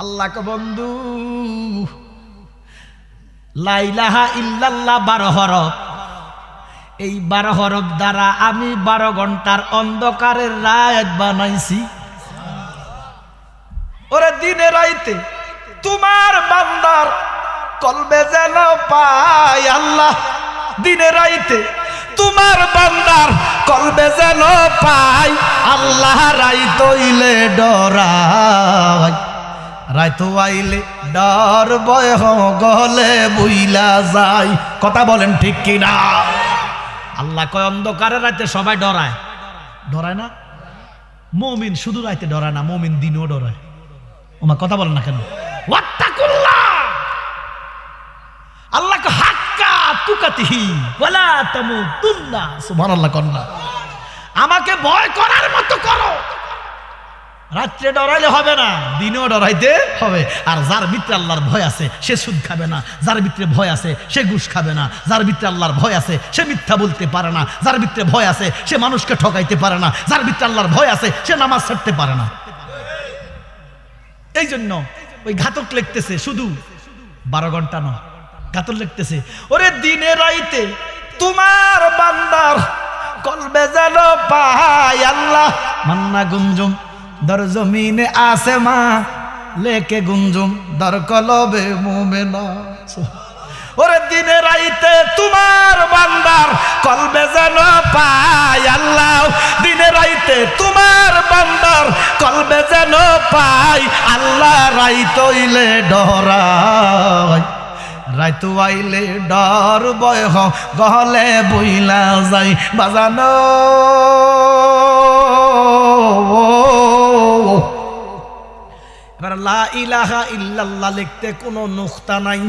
আল্লাহকে বন্ধু লা ইলাহা ইল্লাল্লাহ 12 হরফ, এই 12 হরফ দ্বারা আমি 12 ঘন্টার অন্ধকারের রাত বানাইছি। ওরে দিনে রাইতে তোমার বান্দার কলবে যেন পাই আল্লাহ, দিনে রাইতে তোমার বান্দার কলবে যেন পাই আল্লাহ। রাইত হইলে ডরাই, রাইত আইলে ডর ভয় গলে বুইলা যায়। কথা বলেন ঠিক কিনা? আল্লাহ কয় অন্ধকারের রাতে সবাই ডরায়, ডরায় না? মুমিন শুধু রাতে ডরায় না, মুমিন দিনও ডরায়। ওমা কথা বলেন না কেন? ওয়াত্তাকুল্লাহ, আল্লাহ কয় হাক্কা তুকাতিহি ওয়ালা তামুতুন্না। সুবহানাল্লাহ কন্না, আমাকে ভয় করার মতো করো। রাত্রে ডরাইলে হবে না, দিনেও ডরাইতে হবে। আর যার ভিতরে আল্লাহর ভয় আছে সে সুদ খাবে না, যার ভিতরে ভয় আছে সে ঘুষ খাবে না, যার ভিতরে আল্লাহর ভয় আছে সে মিথ্যা বলতে পারে না, যার ভিতরে ভয় আছে সে মানুষকে ঠকাইতে পারে না, যার ভিতরে আল্লাহর ভয় আছে সে নামাজ ছাড়তে পারে না। এই জন্য ওই ঘাতক লিখতেছে শুধু 12 ঘন্টা নয়, ঘাতক লিখতেছে ওরে দিনে রাইতে তোমার বান্দার কলবে যেন পাই আল্লাহ। মান্না গুঞ্জুম দর জমিনে আসেমা লেকে গুঞ্জুম দর কলবে মুমিনা। ওরে দিনে রাইতে তোমার বান্দার কলবে যেন পাই আল্লাহ, দিনে রাইতে তোমার বান্দার কলবে যেন পাই আল্লাহ। রাইত হইলে ডরাই, রাইত আইলে ডর ভয় গহলে বইলা যাই বাজানো। এবার লা ইলাহা ইল্লাল্লাহ লিখতে কোনো নুকতা নাই।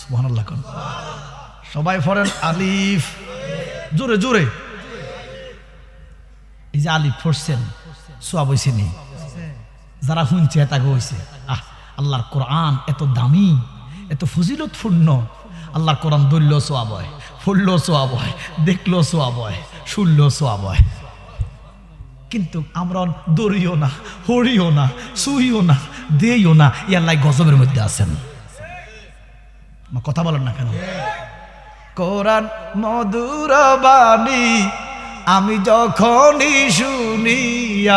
সুবহানাল্লাহ কোন সবাই পড়েন আলিফ, জোরে জোরে। এই যে আলিফ পড়ছেন সওয়াব হইছে নি? যারা শুনছে তাকে হইছে। আল্লাহর কোরআন এত দামি, এত ফজিলতপূর্ণ। আল্লাহর কোরআন ধরলেও সওয়াব হয়, পড়লেও সওয়াব হয়, দেখলেও সওয়াব হয়, শুনলেও সওয়াব হয়। কিন্তু আমরা দৌড়িও না, হরিও না, সুইও না, দেইও না। ইয়াল্লাহ গজবের মধ্যে আছেন। কথা বলেন না কেন? কোরআন মধুর বাণী আমি যখনই শুনি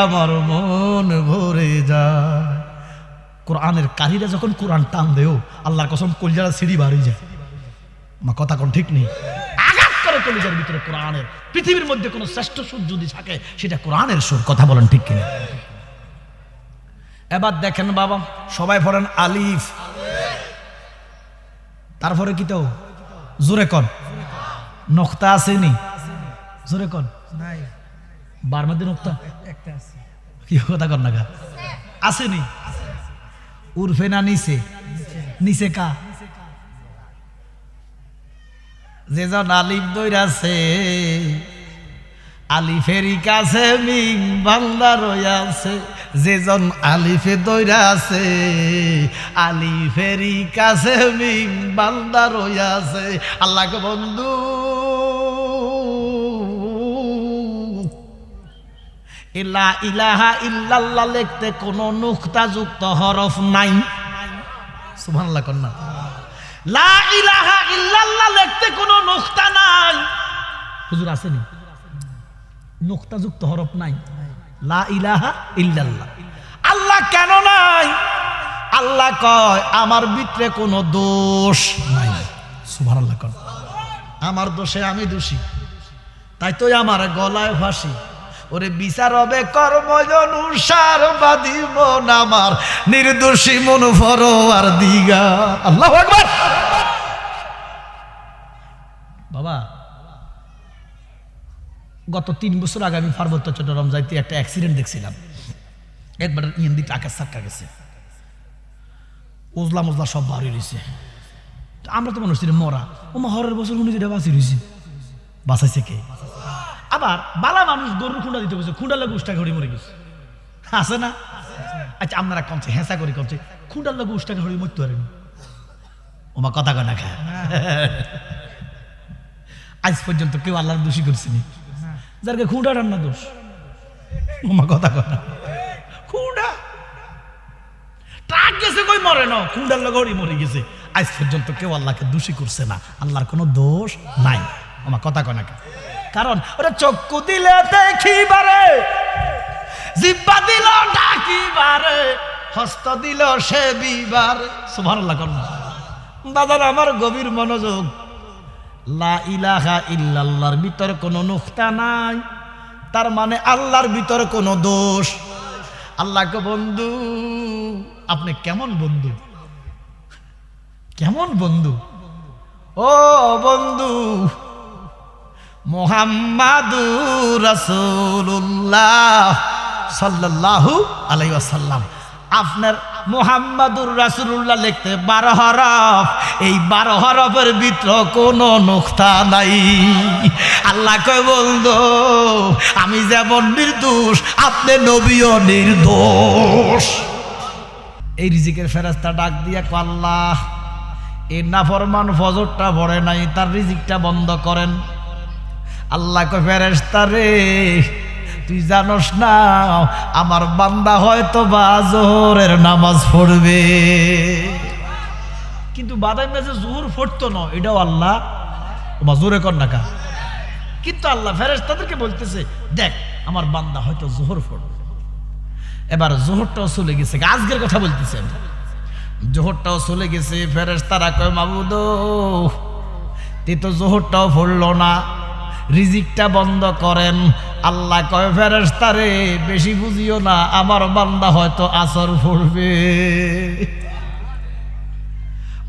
আমার মন ভরে যায়। কোরআনের কারীরা যখন কোরআন টান দেও আল্লাহর কসম কলিজার সিঁড়ি বাড়ি যায়। আমার কথা কোন ঠিক নেই? আঘাত করে কলিজার ভিতরে কোরআনের। পৃথিবীর মধ্যে কোন শ্রেষ্ঠ সুর যদি থাকে সেটা কোরআনের সুর। কথা বলেন ঠিক কিনা? এবার দেখেন বাবা, সবাই পড়েন আলিফ, তারপরে কি তো জোরে কন নক্তা আসেনি? জোরে কন নাই। বার মধ্যে নক্তা একটা আছে, কি কথা কন না? আসেনি? উর্ফে না নিচে? নিচে কা? যেজন আলিফ দইরাছে আলিফেরই কাছে মিং বান্দা রইয়াছে। যেজন আলিফে দইরাছে আলিফেরই কাছে মিং বান্দা রইয়াছে। আল্লাহকে বন্ধু লা ইলাহা ইল্লাল্লাহ লিখতে কোনো নুকতা যুক্ত হরফ নাই। সুবহানাল্লাহ কন্না। লা ইলাহা ইল্লাল্লাহ লিখতে কোনো নুকতা নাই। হুজুর আসেনি? নুকতা যুক্ত হরফ নাই। লা ইলাহা ইল্লাল্লাহ। আল্লাহ কেন নাই? আল্লাহ কয় আমার ভিতরে কোনো দোষ নাই। সুবহানাল্লাহ কন্না। আমার দোষে আমি দোষী, তাই তো আমার গলায় ফাঁসি। ওরে বিচার হবে কর্ম অনুসার বাদিব আমার নির্দোষী মন ফরওয়ার দিগা। আল্লাহু আকবার। বাবা গত 3 বছর আগে আমি পার্বত্য চট্টগ্রাম যাইতে একটা অ্যাক্সিডেন্ট দেখছিলাম। একবার ইন্দি টাকা সাক্কা গেছে, উজলা মজলা সব বাড়ি রয়েছে। আমরা তো মানুষ মরা, ও হরের বছর শুনে যেটা বাঁচি রয়েছে। বাঁচাইছে কে? আবার বালা মানুষ গরুর খুঁড়া দিতে বসে, খুঁড়ার লাগে উষ্টা ঘড়ি মরে গেছে, আছে না? আচ্ছা আপনারা কমছে হেঁচা করে কমছে, খুঁড়ার লাগে উষ্টা ঘড়ি মরতে পারেনি। ওমা কথা কয় না খা। আজ পর্যন্ত কেউ আল্লাহর দোষী করছিনি, যারকে খুঁড়া রান্না দোষ। ওমা কথা কয় না। খুঁড়া ট্রাক গেছে কই মরে না, কুন্ডার লগড়ি মরে গেছে। আজ পর্যন্ত কেউ আল্লাহকে দোষী করছে না, আল্লাহর কোনো দোষ নাই। আমার কথা কয় না, কারণ ওরা চক্ষু দিলে দেখিবারে, জিহ্বা দিল ডাকিবারে, হস্ত দিল সে বিবার। সুবহানাল্লাহ কোন দাদার আমার গভীর মনোযোগ। লা ইলাহা ইল্লাল্লাহর ভিতর কোনো নুকতা নাই, তার মানে আল্লাহর ভিতর কোনো দোষ। আল্লাহকে বন্ধু, আপনি কেমন বন্ধু, কেমন বন্ধু? ও বন্ধু, মুহাম্মাদুর রাসূলুল্লাহ সাল্লাল্লাহু আলাইহি ওয়াসাল্লাম, আপনার মুহাম্মাদুর রাসূলুল্লাহ লিখতে 12 হরফ, এই 12 হরফের ভিতর কোনো নুকতা নাই। আল্লাহ কয় বন্ধু, আমি যেমন নির্দোষ, আপনি নবীও নির্দোষ। এই রিজিকের ফেরেশতা ডাক দিয়া কয়, আল্লাহ এই নাফরমান ফজরটা পড়ে নাই, তার রিজিকটা বন্ধ করেন। আল্লাহ কয়, ফেরেশতা রে, তুই জানোস না আমার বান্দা হয়তো বা জোহরের নামাজ পড়বে, কিন্তু বাদাই মেজে জোহর পড়তো না, এটাও আল্লাহ জোরে কর না কা। কিন্তু আল্লাহ ফেরেশতাদেরকে বলতেছে, দেখ আমার বান্দা হয়তো জোহর পড়বে। এবার জোহরটাও চলে গেছে, আজকের কথা বলতেছেন, জোহরটাও চলে গেছে। ফেরেশতারা কয়, মাবুদ তুই তো জোহরটাও পড়লো না, রিজিকটা বন্ধ করেন। আল্লাহ কয়, ফেরেশতারে বেশি বুঝিও না, আমার বান্দা হয়তো আসর পড়বে।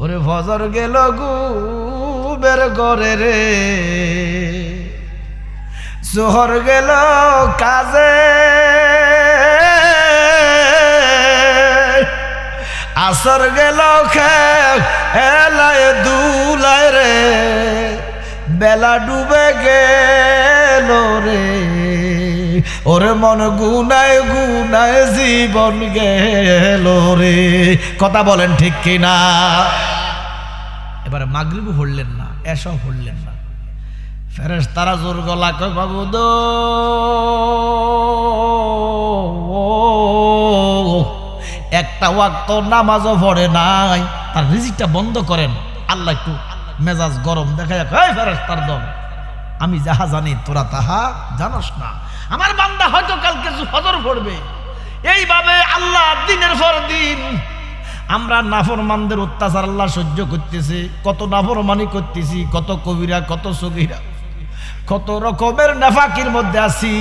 ওরে ফজর গেল ঘুমের ঘরে রে, জোহর গেল কাজে, আসর গেল খেলায় দুলায় রে, বেলা ডুবে গেল রে, ওরে মন গুনায় গুনায় জীবন গেল রে। কথা বলেন ঠিক কিনা? এবারে মাগরিবও পড়লেন না, এশাও পড়লেন না। ফেরেশতারা জোর গলা কয়, বাবু দো একটা ওয়াক্ত নামাজও পড়ে নাই, তার রিজিকটা বন্ধ করেন। আল্লাহ একটু মেজাজ গরম দেখায়, এই ফেরেশতার দল, আমি যাহা জানি তোরা তাহা জানোস না, আমার বান্দা হয়তো কালকে ফজর পড়বে। এইভাবে আল্লাহ দিনের পর দিন আমরা নাফরমানদের অত্যাচার আল্লাহ সহ্য করতেছে, কত নাফরমানি করতেছি, কত কবিরা কত সগীরা, কত রকমের নাফাকির মধ্যে আছি।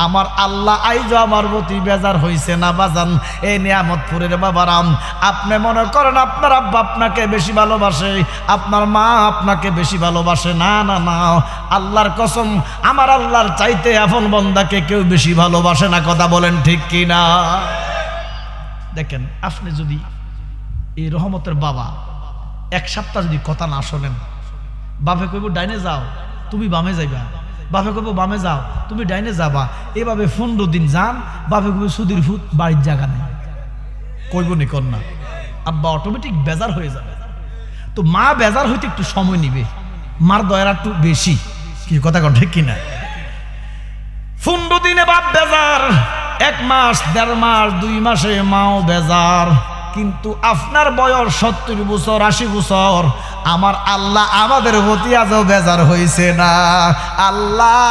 আমার আল্লাহ আইজ আমার প্রতি বেজার হইছে না বাজান। এই নিয়ামতপুরের বাবারাম, আপনি মনে করেন আপনার আব্বা আপনাকে বেশি ভালোবাসে, আপনার মা আপনাকে বেশি ভালোবাসে? না না না, আল্লাহর কসম, আমার আল্লাহর চাইতে আপন বান্দাকে কেউ বেশি ভালোবাসে না। কথা বলেন ঠিক কি না? দেখেন, আপনি যদি এই রহমতের বাবা 1 সপ্তাহ যদি কথা না শোনেন, বাপে কইব ডাইনে যাও, তুমি বামে যাইবা, বাপে কইব বামে যাও, তুমি ডাইনে যাবা, এভাবে 15 দিন যান, বাপে কইব সুদীর ফুট বাড়ির জায়গা নেই, কইব নি কন্যা, আব্বা অটোমেটিক বেজার হয়ে যাবে। তো মা বেজার হইতে একটু সময় নিবে, মার দয়ার একটু বেশি, কি কথা কন ঠিক কিনা? 15 দিনে বাপ বেজার, 1 মাস 1.5 মাস 2 মাসে মাও বেজার। কিন্তু আপনার বয়স 70 বছর 80 বছর, আমার আল্লাহ আমাদের প্রতি আজও বেজার হইছে না। আল্লাহ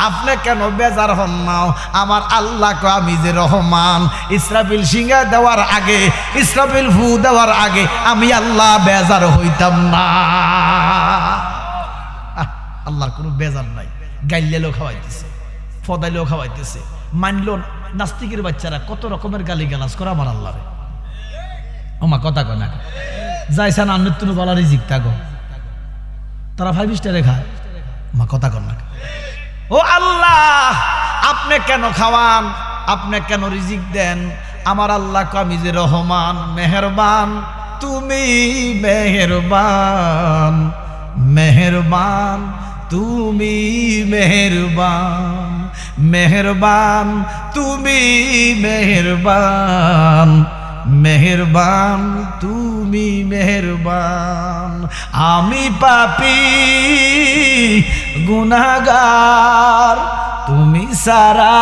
আপনি কেন বেজার হন না? আমার আল্লাহ কো, আমি যে রহমান, ইসরাফিল সিংহা দেওয়ার আগে, ইসরাফিল ফু দেওয়ার আগে আমি আল্লাহ বেজার হইতাম না। আল্লাহর কোনো বেজার নাই। গাইলেও খাওয়াইতেছে, ফদাইলেও খাওয়াইতেছে, মানলো নাস্তিকের বাচ্চারা কত রকমের গালি গালাজ করে আমার আল্লাহরে। ওমা কথা কয় না, যাইছেন আন্নতুন বলা রিজিক থাকো, তারা 5 স্টারে খায়। মা কথা কন না। ও আল্লাহ, আপনি কেন খাওয়ান, আপনি কেন রিজিক দেন? আমার আল্লাহ কো, আমি যে রহমান, মেহেরবান, তুমি মেহেরবান, মেহেরবান, তুমি মেহেরবান, মেহেরবান, তুমি মেহেরবান, মেহেরবান, তুমি মেহেরবান। আমি পাপী গুনাহগার, তুমি সারা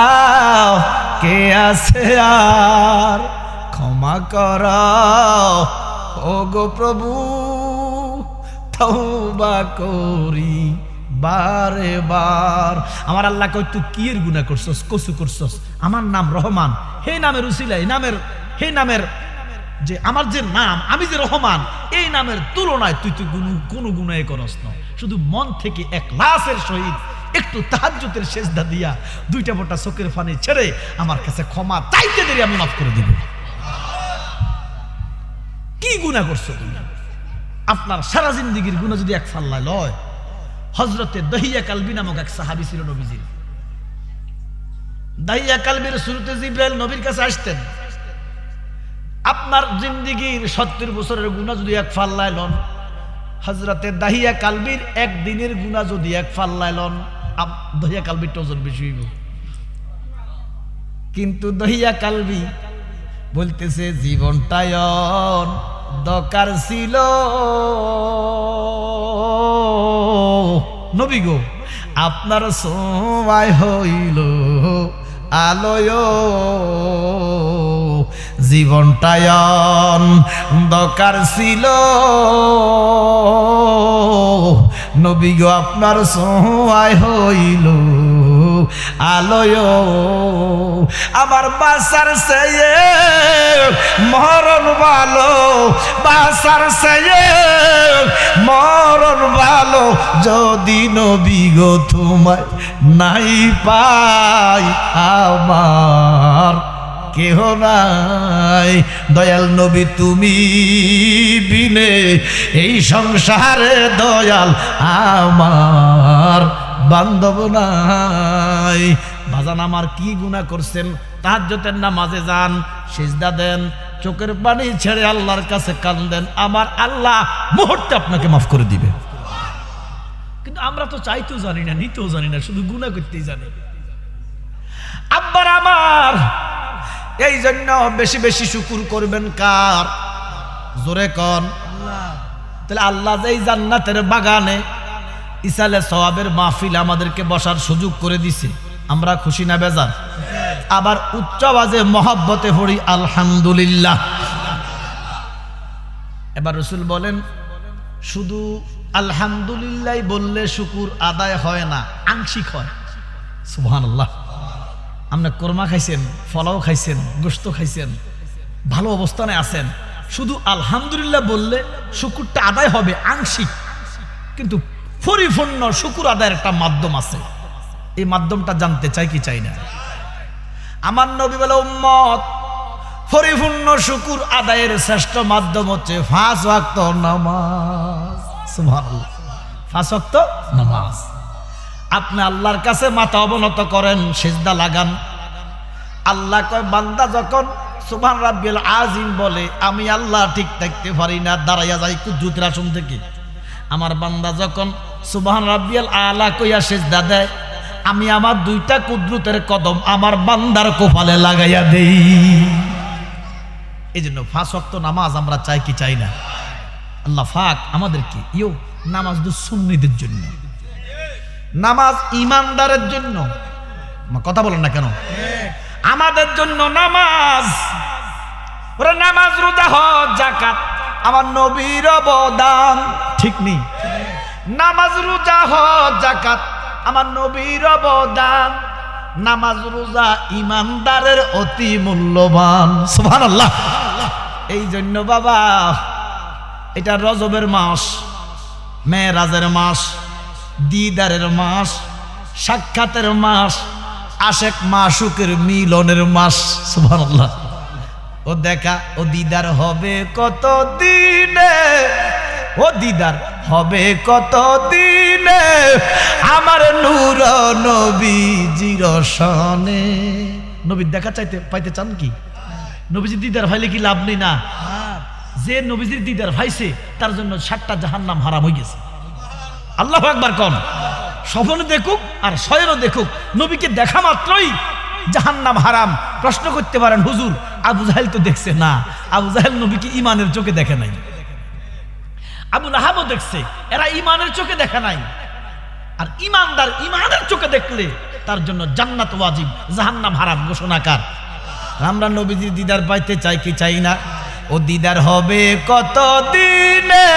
কে আছে আর? ক্ষমা ক্ষমা করা ও গো প্রভু, তওবা করি বারে বার। আমার আল্লাহ কই তুই কি এর গুনাহ করছস, কসু করছস? আমার নাম রহমান, হে নামের উসিলায় হে নামের যে আমার যে নাম, আমি যে রহমান, এই নামের তুলনায় তুই কোনো গুনাহ করস না। শুধু মন থেকে ইখলাসের সহিত একটু তাহাজ্জুদের সেজদা দিয়া দুইটা ফোঁটা চোখের পানি ছেড়ে আমার কাছে ক্ষমা চাইতে দেরি, আমি মাফ করে দিব। কি গুনাহ করছো তুমি? আপনার সারা জিন্দেগীর গুনাহ যদি এক ফাল্লায় লয়। হযরতে দহিয়া কালবি নামক এক সাহাবী ছিল নবীজির। দহিয়া কালবির শুরুতে জিবরাইল নবীর কাছে আসতেন। আপনার জিন্দেগীর 70 বছরের গুনাহ যদি এক ফাল্লায় লন, হযরতে দহিয়া কালবির একদিনের গুনাহ যদি এক ফাল্লায় লন, দহিয়া কালবির ওজন বেশি হইব। কিন্তু দহিয়া কালবি বলতেছে জীবনটায় দরকার ছিল নবী গো, আপনার সময় হইল আলোয়, জীবনটায় দরকার ছিল নবী গো, আপনার সময় হইল আলোয়। আমার বাসার চেয়ে মরণ ভালো, বাসার চেয়ে মরণ ভালো, যদি নবী গো তোমায় নাই পাই আমার কেহ নাই। দয়াল নবী তুমি বিনে এই সংসারে দয়াল আমার বান্ধব নাই। বাজান আমার কি গুনাহ করছেন? তাহাজ্জুদের নামাজে যান, সিজদা দেন, চোখের পানি ছেড়ে আল্লাহর কাছে কান্দেন, আমার আল্লাহ মুহূর্তে আপনাকে মাফ করে দিবে। কিন্তু আমরা তো চাইতেও জানি না, নিতেও জানি না, শুধু গুনাহ করতেই জানি। আব্বার আমার এই জন্য বেশি বেশি শুকর করবেন কার? জোরে কন। তাহলে আল্লাহ যে এই জান্নাতের বাগানে ইসালে সওয়াবের মাহফিল আমাদেরকে বসার সুযোগ করে দিছে, আমরা খুশি না বেজার? আবার উচ্চ আওয়াজে মহব্বতে পড়ি আলহামদুলিল্লাহ। এবার রাসূল বলেন শুধু আলহামদুলিল্লাহ বললে শুকুর আদায় হয় না, আংশিক হয়। সুবহানাল্লাহ। আপনি কোরমা খাইছেন, ফলাও খাইছেন, গোশত খাইছেন, ভালো অবস্থানে আছেন, শুধু আলহামদুলিল্লাহ বললে শুকুরটা আদায় হবে আংশিক, কিন্তু পরিপূর্ণ শুকুর আদায়ের একটা মাধ্যম আছে। এই মাধ্যমটা জানতে চাই কি চাই না? আমার নবী বলে উম্মত, পরিপূর্ণ শুকুর আদায়ের শ্রেষ্ঠ মাধ্যম হচ্ছে 5 ওয়াক্ত নামাজ। সুবহানাল্লাহ। 5 ওয়াক্ত নামাজ। আপনি আল্লাহর কাছে মাথা অবনত করেন, সিজদা লাগান। আল্লাহ কয় বান্দা যখন সুবহান রাব্বিল আযীম বলে, আমি আল্লাহ ঠিক থাকতে পারি না, দাঁড়াইয়া যাই কুদরতের আসন থেকে। আমার বান্দা যখন সুবহান রাব্বিয়াল আলা কইয়া সিজদা দেয়, আমি আমার 2টা কুদরতের কদম আমার বান্দার কপালে লাগাইয়া দেই। এই জন্য 5 ওয়াক্ত নামাজ আমরা চাই কি চাই না? আল্লাহ পাক আমাদেরকে নামাজ তো সুন্নিদের জন্য, নামাজ ইমানদারের জন্য। কথা বলেন না কেন? আমাদের জন্য নামাজ। ওরা নামাজ, রোজা, হজ, যাকাত আমার নবীর অবদান, ঠিক নেই? নামাজ, রোজা, হজ, যাকাত আমার নবীর অবদান। নামাজ রোজা ইমানদারের অতি মূল্যবান। সুবহানাল্লাহ। এই জন্য বাবা, এটা রজবের মাস, মেরাজের মাস, দিদারের মাস, সাক্ষাতের মাস, আশেক মাশুকের মিলনের মাস। সুবহানাল্লাহ। ও দেখা, ও দিদার হবে কত দিনে, ও দিদার হবে কত দিনে আমার নূর নবীজির সনে। নবীর দেখা চাইতে পাইতে চান কি? নবীজির দিদার ভাইলে কি লাভ নেই? না। যে নবীজির দিদার ভাইছে তার জন্য 7টা জাহান্নাম হারাম হয়ে গেছে। আল্লাহু আকবার কোন। স্বপ্ন দেখুক আর শয়নও দেখুক, নবীকে দেখা মাত্রই জাহান্নাম হারাম। প্রশ্ন করতে পারেন হুজুর, আবু জাহেল তো দেখছে না। আবু জাহেল নবীকে ইমানের চোখে দেখে নাই। আবু লাহাবও দেখছে, এরা ইমানের চোখে দেখে নাই। আর ইমানদার ইমানের চোখে দেখলে তার জন্য জান্নাত ওয়াজিব, জাহান্নাম হারাম। ঘোষণাকার আমরা নবীজির দিদার পাইতে চাই কি চাই না? ও দিদার হবে কত দিনে,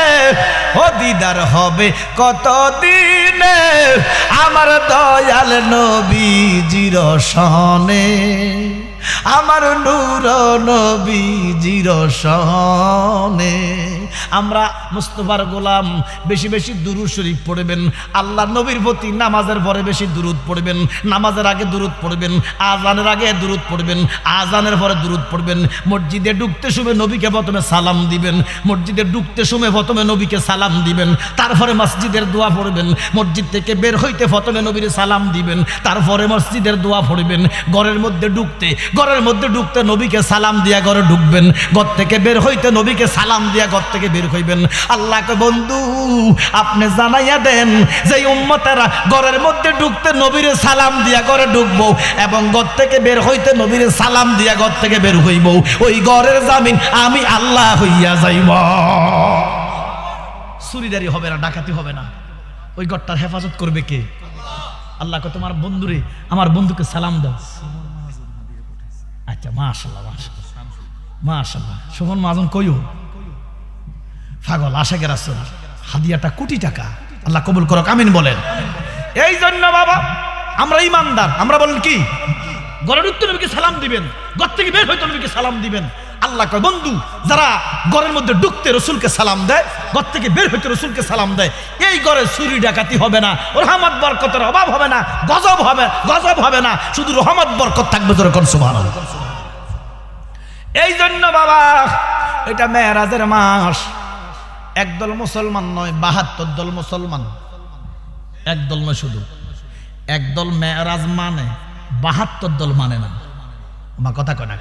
ও দিদার হবে কত দিনে আমার দয়াল নবীজির সনে, আমার নূর নবীজির সনে। আমরা মুস্তাফার গোলাম, বেশি বেশি দুরূদ শরীফ পড়বেন। আল্লাহ নবীর প্রতি নামাজের পরে বেশি দুরূদ পড়বেন, নামাজের আগে দুরূদ পড়বেন, আজানের আগে দুরূদ পড়বেন, আজানের পরে দুরূদ পড়বেন। মসজিদে ঢুকতে সময় নবীকে প্রথমে সালাম দিবেন, মসজিদে ঢুকতে সময় প্রথমে নবীকে সালাম দিবেন, তারপরে মসজিদের দোয়া পড়বেন। মসজিদ থেকে বের হইতে প্রথমে নবীর সালাম দিবেন, তারপরে মসজিদের দোয়া পড়বেন। ঘরের মধ্যে ঢুকতে নবীকে সালাম দিয়া ঘরে ঢুকবেন, ঘর থেকে বের হইতে নবীকে সালাম দিয়া ঘর থেকে বের হইবেন। আল্লাহকে বন্ধু আপনি জানাইয়া দেন যে উম্মতেরা ঘরের মধ্যে ঢুকতে নবীর সালাম দিয়া ঘরে ঢুকবো এবং ঘর থেকে বের হইতে নবীর সালাম দিয়া ঘর থেকে বের হইব, ওই ঘরের জামিন আমি আল্লাহ হইয়া যাইব। চুরিদারি হবে না, ডাকাতি হবে না, ওই ঘরটার হেফাজত করবে কে? আল্লাহকে তোমার বন্ধুরে, আমার বন্ধুকে সালাম দাও। আচ্ছা, মাশাআল্লাহ মাশাআল্লাহ মাশাআল্লাহ। শোভন মাজন কইও পাগল আশাকে রাসূল, হাদিয়াটা কোটি টাকা, আল্লাহ কবুল করুক, আমিন বলেন। এই জন্য বাবা আমরা ইমানদার, আমরা বলেন কি ঘরে ঢুকতে নবীকে সালাম দিবেন, ঘর থেকে বের হইতে নবীকে সালাম দিবেন। আল্লাহ কয় বন্ধু যারা ঘরের মধ্যে ঢুকতে রসুলকে সালাম দেয়, ঘর থেকে বের হইতে রসুলকে সালাম দেয়, এই ঘরে চুরি ডাকাতি হবে না, রহমত বরকতের অভাব হবে না, গজব হবে না, শুধু রহমত বরকত থাকবে। যেরকম সুবহানাল্লাহ। এই জন্য বাবা এটা মেরাজের মাস। একদল মুসলমান নয়, ৭২ দল মুসলমান, একদল নয়, শুধু একদল মেরাজ মানে, ৭২ দল মানে না। আমার কথা কয় না,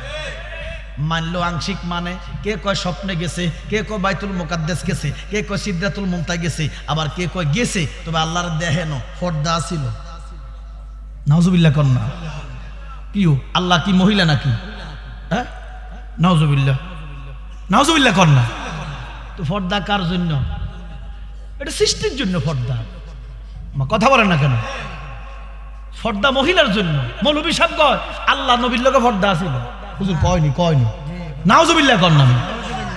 মানলো আংশিক মানে, কে কয় স্বপ্নে গেছে, কে কয় বাইতুল মুকাদ্দাস গেছে, কে কয় সিদরাতুল মুনতাহা গেছে, আবার কে কয় গেছে তবে আল্লাহর দেহেন পর্দা ছিল। নাউজুবিল্লাহ কর না, কিও আল্লাহ কি মহিলা নাকি? হ্যাঁ, নাউজুবিল্লাহ কর না। তো পর্দা কার জন্য? এটা সৃষ্টির জন্য পর্দা। কথা বলেন না কেন? পর্দা মহিলার জন্য। মৌলবী সাহেব কয় আল্লাহ নবীর লোকে পর্দা আছিল, হুজুর কয়নি নাউজুবিল্লাহ কর না।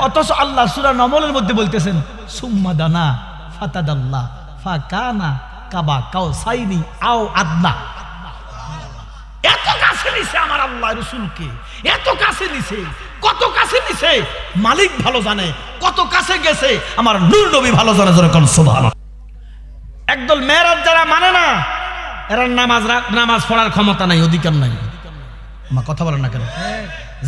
অথচ আল্লাহ সূরা নমলের মধ্যে বলতেছেন সুম্মা দানা ফাতাদাল্লাহ ফাকানা কাবা কাউসাইনি আও আদনা। এত কাছে নিছে আমার আল্লাহ রাসূলকে, এত কাছে নিছে, কত কাছে নিছে মালিক ভালো জানে, কত কাছে গেছে আমার নূর নবী ভালো জানে। যেরকম সুবহানাল্লাহ। একদল মেরাজ যারা মানে না, এরা নামাজ পড়ার ক্ষমতা নাই, অধিকার নাই। আমার কথা বলেন না কেন?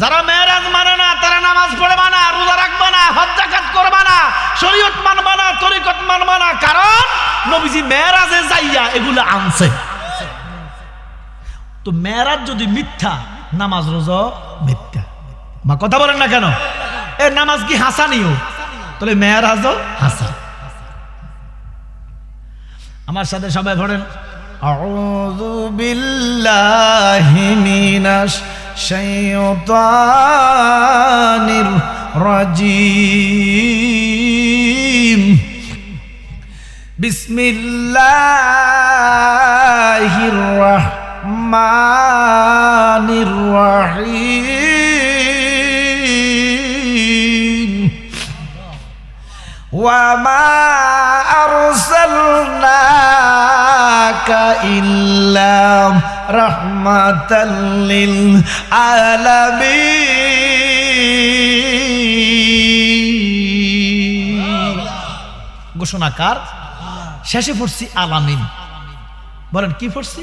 যারা মেরাজ মানে না তারা নামাজ পড়বে না, রোজা রাখবে না, হজ যাকাত করবে না, শরীয়ত মানবে না, তরিকত মানবে না, কারণ নবীজি মেরাজে যাইয়া এগুলো আনছে। তো মেরাজ যদি মিথ্যা, নামাজ রোজা মিথ্যা। মা কথা বলেন না কেন? এ নামাজ কি হাসানিও? তাহলে মেরাজও হাসান। আমার সাথে সবাই পড়েন আউযু বিল্লাহি মিনাশ শাইতানির রাজিম। বিসমিল্লাহির রাহমানির রাহিম। ওয়া মা আরসালনাকা ইল্লা রাহমাতাল লিল আলামিন। ঘোষণাকার শেষে পড়ছি আলামিন। বলেন কি পড়ছি?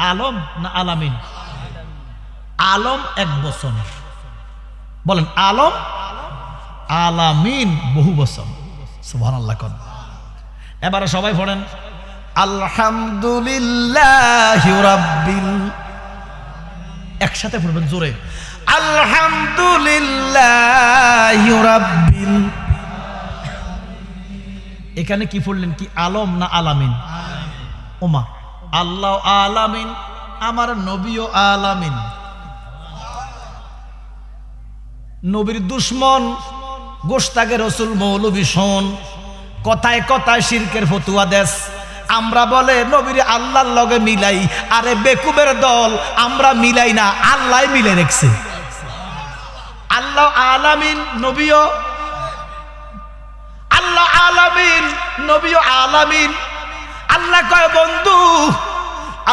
আলম না আলামিন? আলম এক বচন। বলেন আলম, আলামিন বহু বচন। সুবহানাল্লাহ। এবারে সবাই পড়েন আলহামদুলিল্লাহি রাব্বিল, একসাথে পড়বেন জোরে, আলহামদুলিল্লাহি রাব্বিল। এখানে কি পড়লেন? কি আলম না আলামিন? ওমা, আল্লাহ আলামিন, আমার নবীও আলামিন। নবীর দুশ্মন গোশতাকে রসুল মৌলবী শোন, কথায় কথায় শিরকের ফতুয়া দেশ, আমরা বলে নবীর আল্লাহর লগে মিলাই, আরে বেকুবের দল, আমরা মিলাই না, আল্লাহ মিলে রেখেছে। আল্লাহ আলামিন, নবীও আল্লাহ আলামিন, নবীও আলামিন। আল্লাহ কয় বন্ধু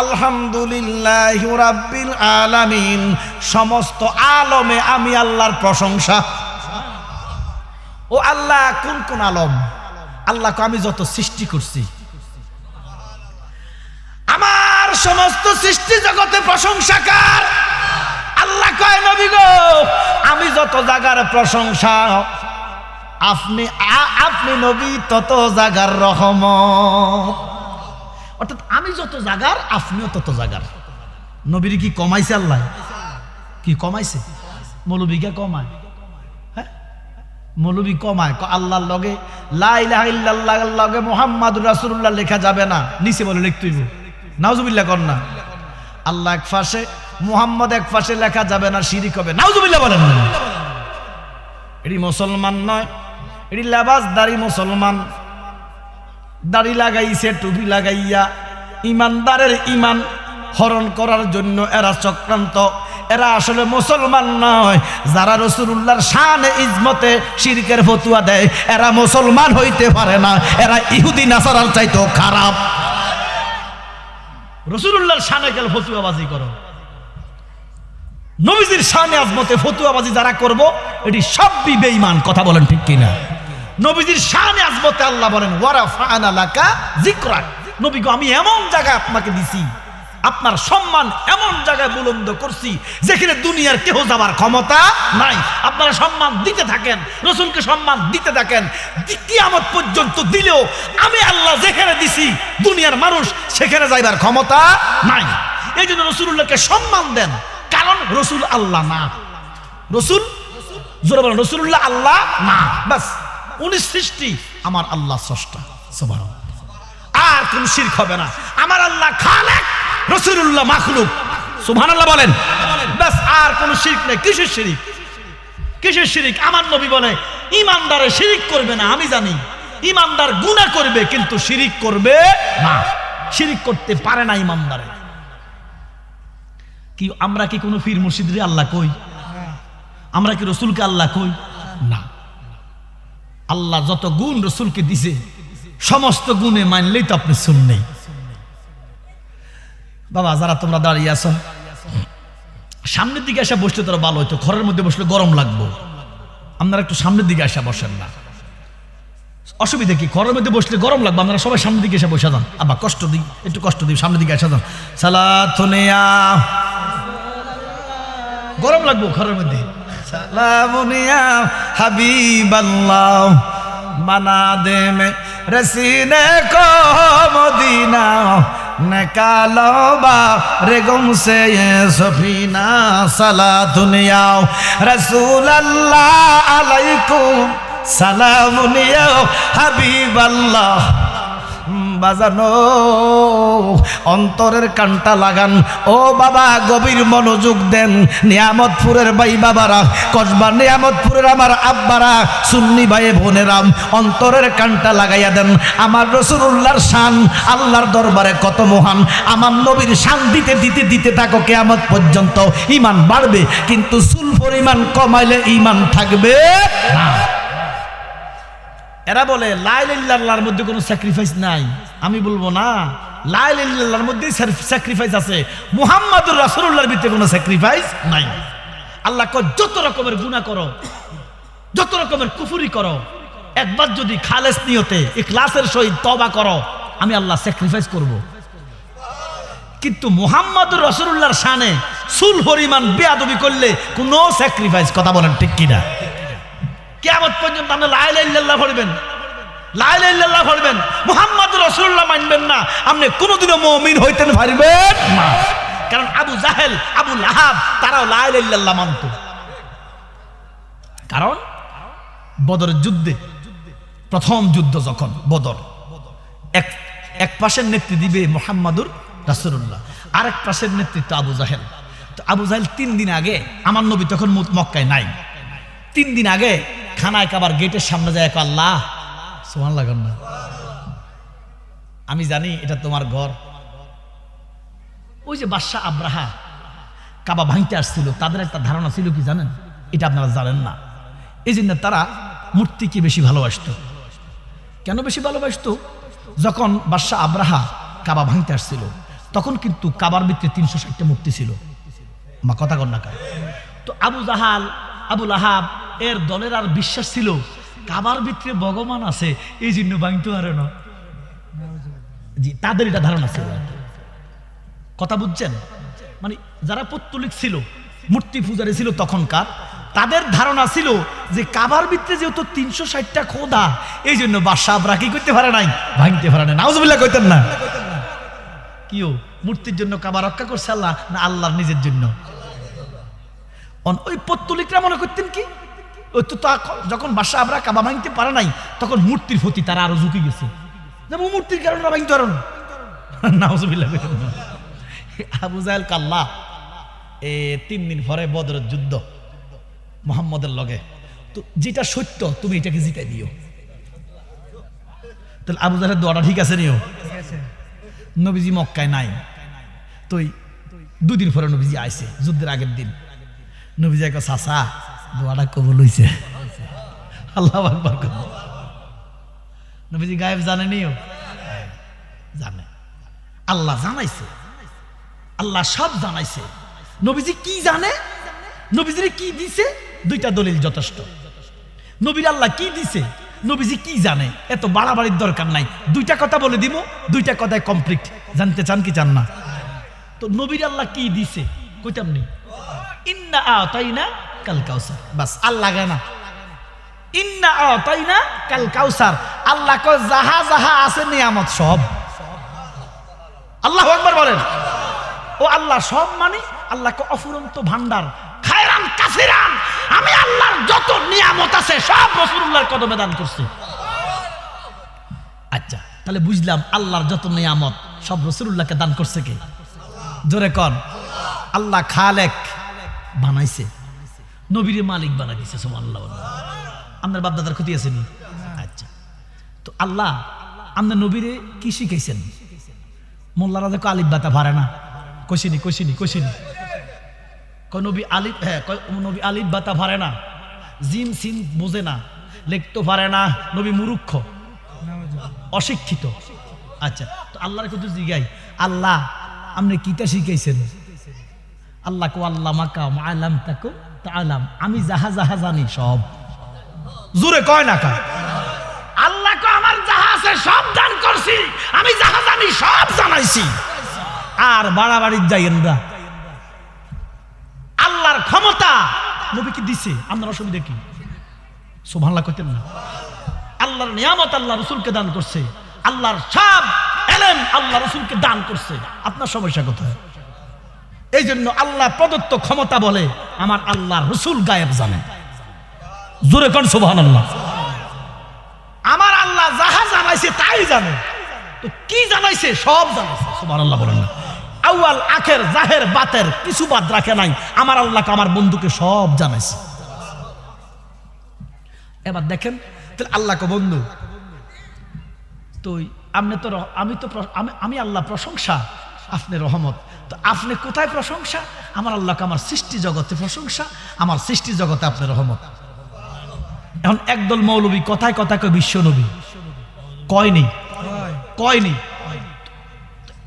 আলহামদুলিল্লাহ রাব্বিল আলামিন, সমস্ত আলমে আমি আল্লাহর প্রশংসা। ও আল্লাহ কোন কোন আলম? আল্লাহ কয় আমি যত সৃষ্টি করছি, আমার সমস্ত সৃষ্টি জগতে প্রশংসা কার? আল্লাহ কয় নবী গো আমি যত জায়গার প্রশংসা, আপনি নবী তত জায়গার রহমত। অর্থাৎ আমি যত জায়গার আপনিও তত জায়গার। নবীর কি কমাইছে আল্লাহ? কি কমাইছে? মৌলবীকে কমায়? হ্যাঁ, মৌলবী কমায়। আল্লাহর লগে লা ইলাহা ইল্লাল্লাহর লগে মুহাম্মাদুর রাসূলুল্লাহ লেখা যাবে না, নিচে বলে লিখতেইব। নাউজুবিল্লাহ কর না। আল্লাহ এক পাশে, মুহাম্মদ এক পাশে লেখা যাবে না, শিরিক হবে। নাউজুবিল্লাহ বলেন না। এটি মুসলমান নয়, এটি লেবাসদারি মুসলমান। দাড়ি লাগাইছে, টুপি লাগাইয়া ইমানদারের ইমান হরণ করার জন্য এরা চক্রান্ত। এরা আসলে মুসলমান নয়। যারা রাসূলুল্লাহর শানে ইজমতে শিরকের ফতোয়া দেয়, এরা মুসলমান হইতে পারে না। এরা ইহুদি নাসারার চাইতেও খারাপ। রাসূলুল্লাহর শানে গেল ফতোয়াবাজি করো, নবীজির শানে আজমতে ফতোয়াবাজি যারা করব, এটি সবই বেঈমান। কথা বলেন ঠিক কিনা? নবীজির শানে আজমতে আল্লাহ বলেন ওয়ারাফা'না লাকা যিকরাক। নবী গো আমি এমন জায়গায় আপনাকে দিছি, আপনার সম্মান এমন জায়গায় বুলন্দ করছি যেখানে দুনিয়ার কেউ যাবার ক্ষমতা নাই। আপনারা সম্মান দিতে থাকেন, রাসূলকে সম্মান দিতে থাকেন, কিয়ামত পর্যন্ত দিলেও আমি আল্লাহ যেখানে দিছি দুনিয়ার মানুষ সেখানে যাইবার ক্ষমতা নাই। এই জন্য রাসূলুল্লাহকে সম্মান দেন, কারণ রাসূল আল্লাহ না। রাসূল জোরে বলেন, রাসূলুল্লাহ আল্লাহ না। বাস, উনি সৃষ্টি, আমার আল্লাহ স্রষ্টা। সুবহানাল্লাহ। আর কোন শিরক হবে না। আমার আল্লাহ খালেক, রাসূলুল্লাহ মাখলুক। সুবহানাল্লাহ বলেন। বাস, আর কোন শিরক নেই। কিসের শিরক? কিসের শিরক? আমার নবী বলে ঈমানদারে শিরক করবে না। আমি জানি ঈমানদার গুনাহ করবে, কিন্তু শিরক করবে না। শিরক করতে পারে না ঈমানদারে। কি আমরা কি কোনো পীর মুর্শিদরে আল্লাহ কই? আমরা কি রাসূলকে আল্লাহ কই? না। আল্লাহ যত গুণ রাসূলকে দিছে, সমস্ত গুণে মানলেই তো আপনি সুন্নি। বাবা যারা তোমরা দাঁড়িয়ে আছো, সামনের দিকে এসে বসলে তোরা ভালো হইতো। ঘরের মধ্যে বসলে গরম লাগবো। আপনারা একটু সামনের দিকে এসে বসেন না, অসুবিধা কি? ঘরের মধ্যে বসলে গরম লাগবে। আপনারা সবাই সামনের দিকে এসে বসে যান। আবার কষ্ট দিই, একটু কষ্ট দিই, সামনের দিকে এসে যান। সালাতুনিয়া, গরম লাগবো ঘরের মধ্যে। সালামুনিয়া হাবিবাল্লাহ মানা দে মে রসিনে কো মদিনা নিকালো বা রেগম সে সফিনা। সালাতুনিয়া রাসূলুল্লাহ আলাইকুম সালামুনিয়া হাবিবাল্লাহ। বাজানো অন্তরের কানটা লাগান। ও বাবা গভীর মনোযোগ দেন। নিয়ামতপুরের ভাই বাবারা, কসবা নিয়ামতপুরের আমার আব্বারা, সুন্নি ভাই বোনেরা, অন্তরের কানটা লাগাইয়া দেন। আমার রাসূলুল্লাহর শান আল্লাহর দরবারে কত মহান। আমার নবীর শান দিতে দিতে দিতে থাকো, কিয়ামত পর্যন্ত ঈমান বাড়বে, কিন্তু চুল পরিমাণ কমাইলে ঈমান থাকবে না। এরা বলে লা ইলাহা ইল্লাল্লাহর মধ্যে কোনো স্যাক্রিফাইস নাই। আমি বলবো না, লা ইলাহা ইল্লাল্লাহর মধ্যেই স্যাক্রিফাইস আছে, মুহাম্মাদুর রাসূলুল্লাহর ভিতরে কোনো স্যাক্রিফাইস নাই। আল্লাহ কয় যত রকমের গুনাহ করো, যত রকমের কুফরি করো, একবার যদি খালেস নিয়তে ইখলাসের সহিত তওবা করো, আমি আল্লাহ স্যাক্রিফাইস করব। কিন্তু মুহাম্মাদুর রাসূলুল্লাহর শানে চুল পরিমাণ বেয়াদবি করলে কোনো স্যাক্রিফাইস। কথা বলেন ঠিক কিনা? কিয়ামত পর্যন্ত আপনি লা ইলাহা ইল্লাল্লাহ পড়বেন, লা ইলাহা ইল্লাল্লাহ পড়বেন, মুহাম্মাদুর রাসূলুল্লাহ মানবেন না, আপনি কোনোদিনও মুমিন হইতেন পারবেন না। কারণ আবু জাহেল, আবু লাহাব তারাও লা ইলাহা ইল্লাল্লাহ মানত। কারণ বদরের যুদ্ধে, প্রথম যুদ্ধ যখন বদর, এক পাশের নেতৃত্ব দিবে মুহাম্মাদুর রাসূলুল্লাহ, আরেক পাশের নেতৃত্ব আবু জাহেল। তো আবু জাহেল 3 দিন আগে, আমার নবী তখন মক্কায় নাই, 3 দিন আগে খানায় কাবার গেটের সামনে যায়, আল্লাহ সুবহানাল্লাহ, আমি জানি এটা তোমার ঘর। ওই যে বাদশা আব্রাহা কাবা ভাঙতে আসছিল, তাদের একটা ধারণা ছিল কি জানেন? এটা আপনারা জানেন না। এই জন্য তারা মূর্তিকে বেশি ভালোবাসত। কেন বেশি ভালোবাসত? যখন বাদশা আব্রাহা কাবা ভাঙতে আসছিল তখন কিন্তু কাবার ভিতরে 360টা মূর্তি ছিল। মা কথা কন না। তো আবু জাহাল, আবুল আহাব এর দলের আর বিশ্বাস ছিল কাবার ভিতরে ভগবান আছে, এই জন্য ভাঙতে পারে না। জি, তাদের এটা ধারণা ছিল। কথা বুঝছেন? মানে যারা পৌত্তলিক ছিল, মূর্তি পূজারী ছিল তখনকার, তাদের ধারণা ছিল যে কাবার ভিতরে যেহেতু 360টা খোদা, এই জন্য বাদশা আব্রাহা কি করতে পারে নাই, ভাঙতে পারে নাই। নাউজুবিল্লাহ কইতেন না? কিও মূর্তির জন্য কাবা রক্ষা করছে আল্লাহ, না আল্লাহর নিজের জন্য? ওই পৌত্তলিকরা মনে করতেন কি, ওই তো যখন বাদশা আব্রাহা কাবা ভাঙতে পারে নাই তখন মূর্তির প্রতি তারা আরো ঝুঁকে গেছে, যেমন মূর্তির কারণে ভাঙতে পারে না। নাউজুবিল্লাহ কইতেন না? আবু জাহেল কাল্লা 3 দিন পরে বদরের যুদ্ধ মুহাম্মদের লগে, তো যেটা সত্য তুমি এটাকে জিতাই দিও। তাহলে আবু জাহেলের দোয়াটা ঠিক আছে নিও? নবীজি মক্কায় নাই, তো 2 দিন পরে নবীজি আইছে যুদ্ধের আগের দিন। নবীজি এক চাচা দোয়াটা কবুল হইছে। আল্লাহু আকবার। নবীজি গায়েব জানে নিও? জানে। আল্লাহ জানাইছে, আল্লাহ সব জানাইছে। নবীজি কি জানে, নবীজির কি দিছে? 2টা দলিল যথেষ্ট। নবীর আল্লাহ কি দিছে, নবীজি কি জানে, এত বাড়াবাড়ির দরকার নাই। 2টা কথা বলে দিব, 2টা কথায় কমপ্লিট। জানতে চান কি চান না? তো নবীর আল্লাহ কি দিছে কইতাম নি? ইন্না আতাইনা কাল কাউসার। বাস, আল্লাহ গানা ইন্না আতাইনা কাল কাউসার। আল্লাহ কয় যাহা যাহা আছে নিয়ামত সব। আল্লাহু আকবার বলেন। ও আল্লাহ সব মানে আল্লাহকে অফুরন্ত ভান্ডার, খায়রান কাসিরান। আমি আল্লাহর যত নিয়ামত আছে সব রাসূলুল্লাহর কদমে দান করছি। আচ্ছা, তাহলে বুঝলাম আল্লাহর যত নিয়ামত সব রাসূলুল্লাহকে দান করছে কে? জোরে কোন। আল্লাহ খালেক বানাইছে, নবীরে মালিক বানাই দিছে। সুবহানাল্লাহ। আপনার বাপ দাদার ক্ষতি আছে নি? আচ্ছা, তো আল্লাহ আপনার নবীরে কি শিখাইছেন? মোল্লারা দেখো আলিফ বাতা পারে না, কইছিনি নবী আলিফ, হ্যাঁ নবী আলিফ বাতা পারে না, জিম সিন বোঝে না, লিখতে পারে না। নবী মূর্খ, অশিক্ষিত। আচ্ছা, তো আল্লাহর কথা জিগাই, আল্লাহ আপনি কিটা শিখাইছেন? আল্লাহ কো আল্লাহ মাকা মাআলাম তাকু তাআলাম। আমি যাহা যাহা জানি সব। জোরে কয় না কা? আল্লাহ কো আমার যাহা আছে সব দান করছি, আমি যাহা জানি সব জানাইছি। আর বাড়াবাড়ি যাইয়েন না। আল্লাহর ক্ষমতা নবীকে দিছে, আপনার অসুবিধা কি? সুবহানাল্লাহ কইতেন না? আল্লাহর নিয়ামত আল্লাহ রাসূলকে দান করছে, আল্লাহর সব ইলম আল্লাহ রাসূলকে দান করছে। আপনার সমস্যা কোথায়? এই জন্য আল্লাহ প্রদত্ত ক্ষমতা বলে আমার আল্লাহর রাসূল গায়েব জানে। জোরে কোন সুবহানাল্লাহ। আমার আল্লাহ যাহা জানাইছে তাই জানে। তো কি জানাইছে? সব জানাইছে। সুবহানাল্লাহ বলেন না? আউয়াল আখের জাহের বাতের কিছু বাদ রাখে নাই। আমার আল্লাহকে আমার বন্ধুকে সব জানাইছে। এবার দেখেন, তাহলে আল্লাহকে বন্ধু তো আমি আল্লাহ প্রশংসা, আপনি রহমত। তো আপনি কোথায় প্রশংসা? আমার আল্লাহকে আমার সৃষ্টি জগতে প্রশংসা, আমার সৃষ্টি জগতে আপনি রহমত। এখন একদল মৌলবী কথায় কথায় কয় বিশ্ব নবী, কয়নি।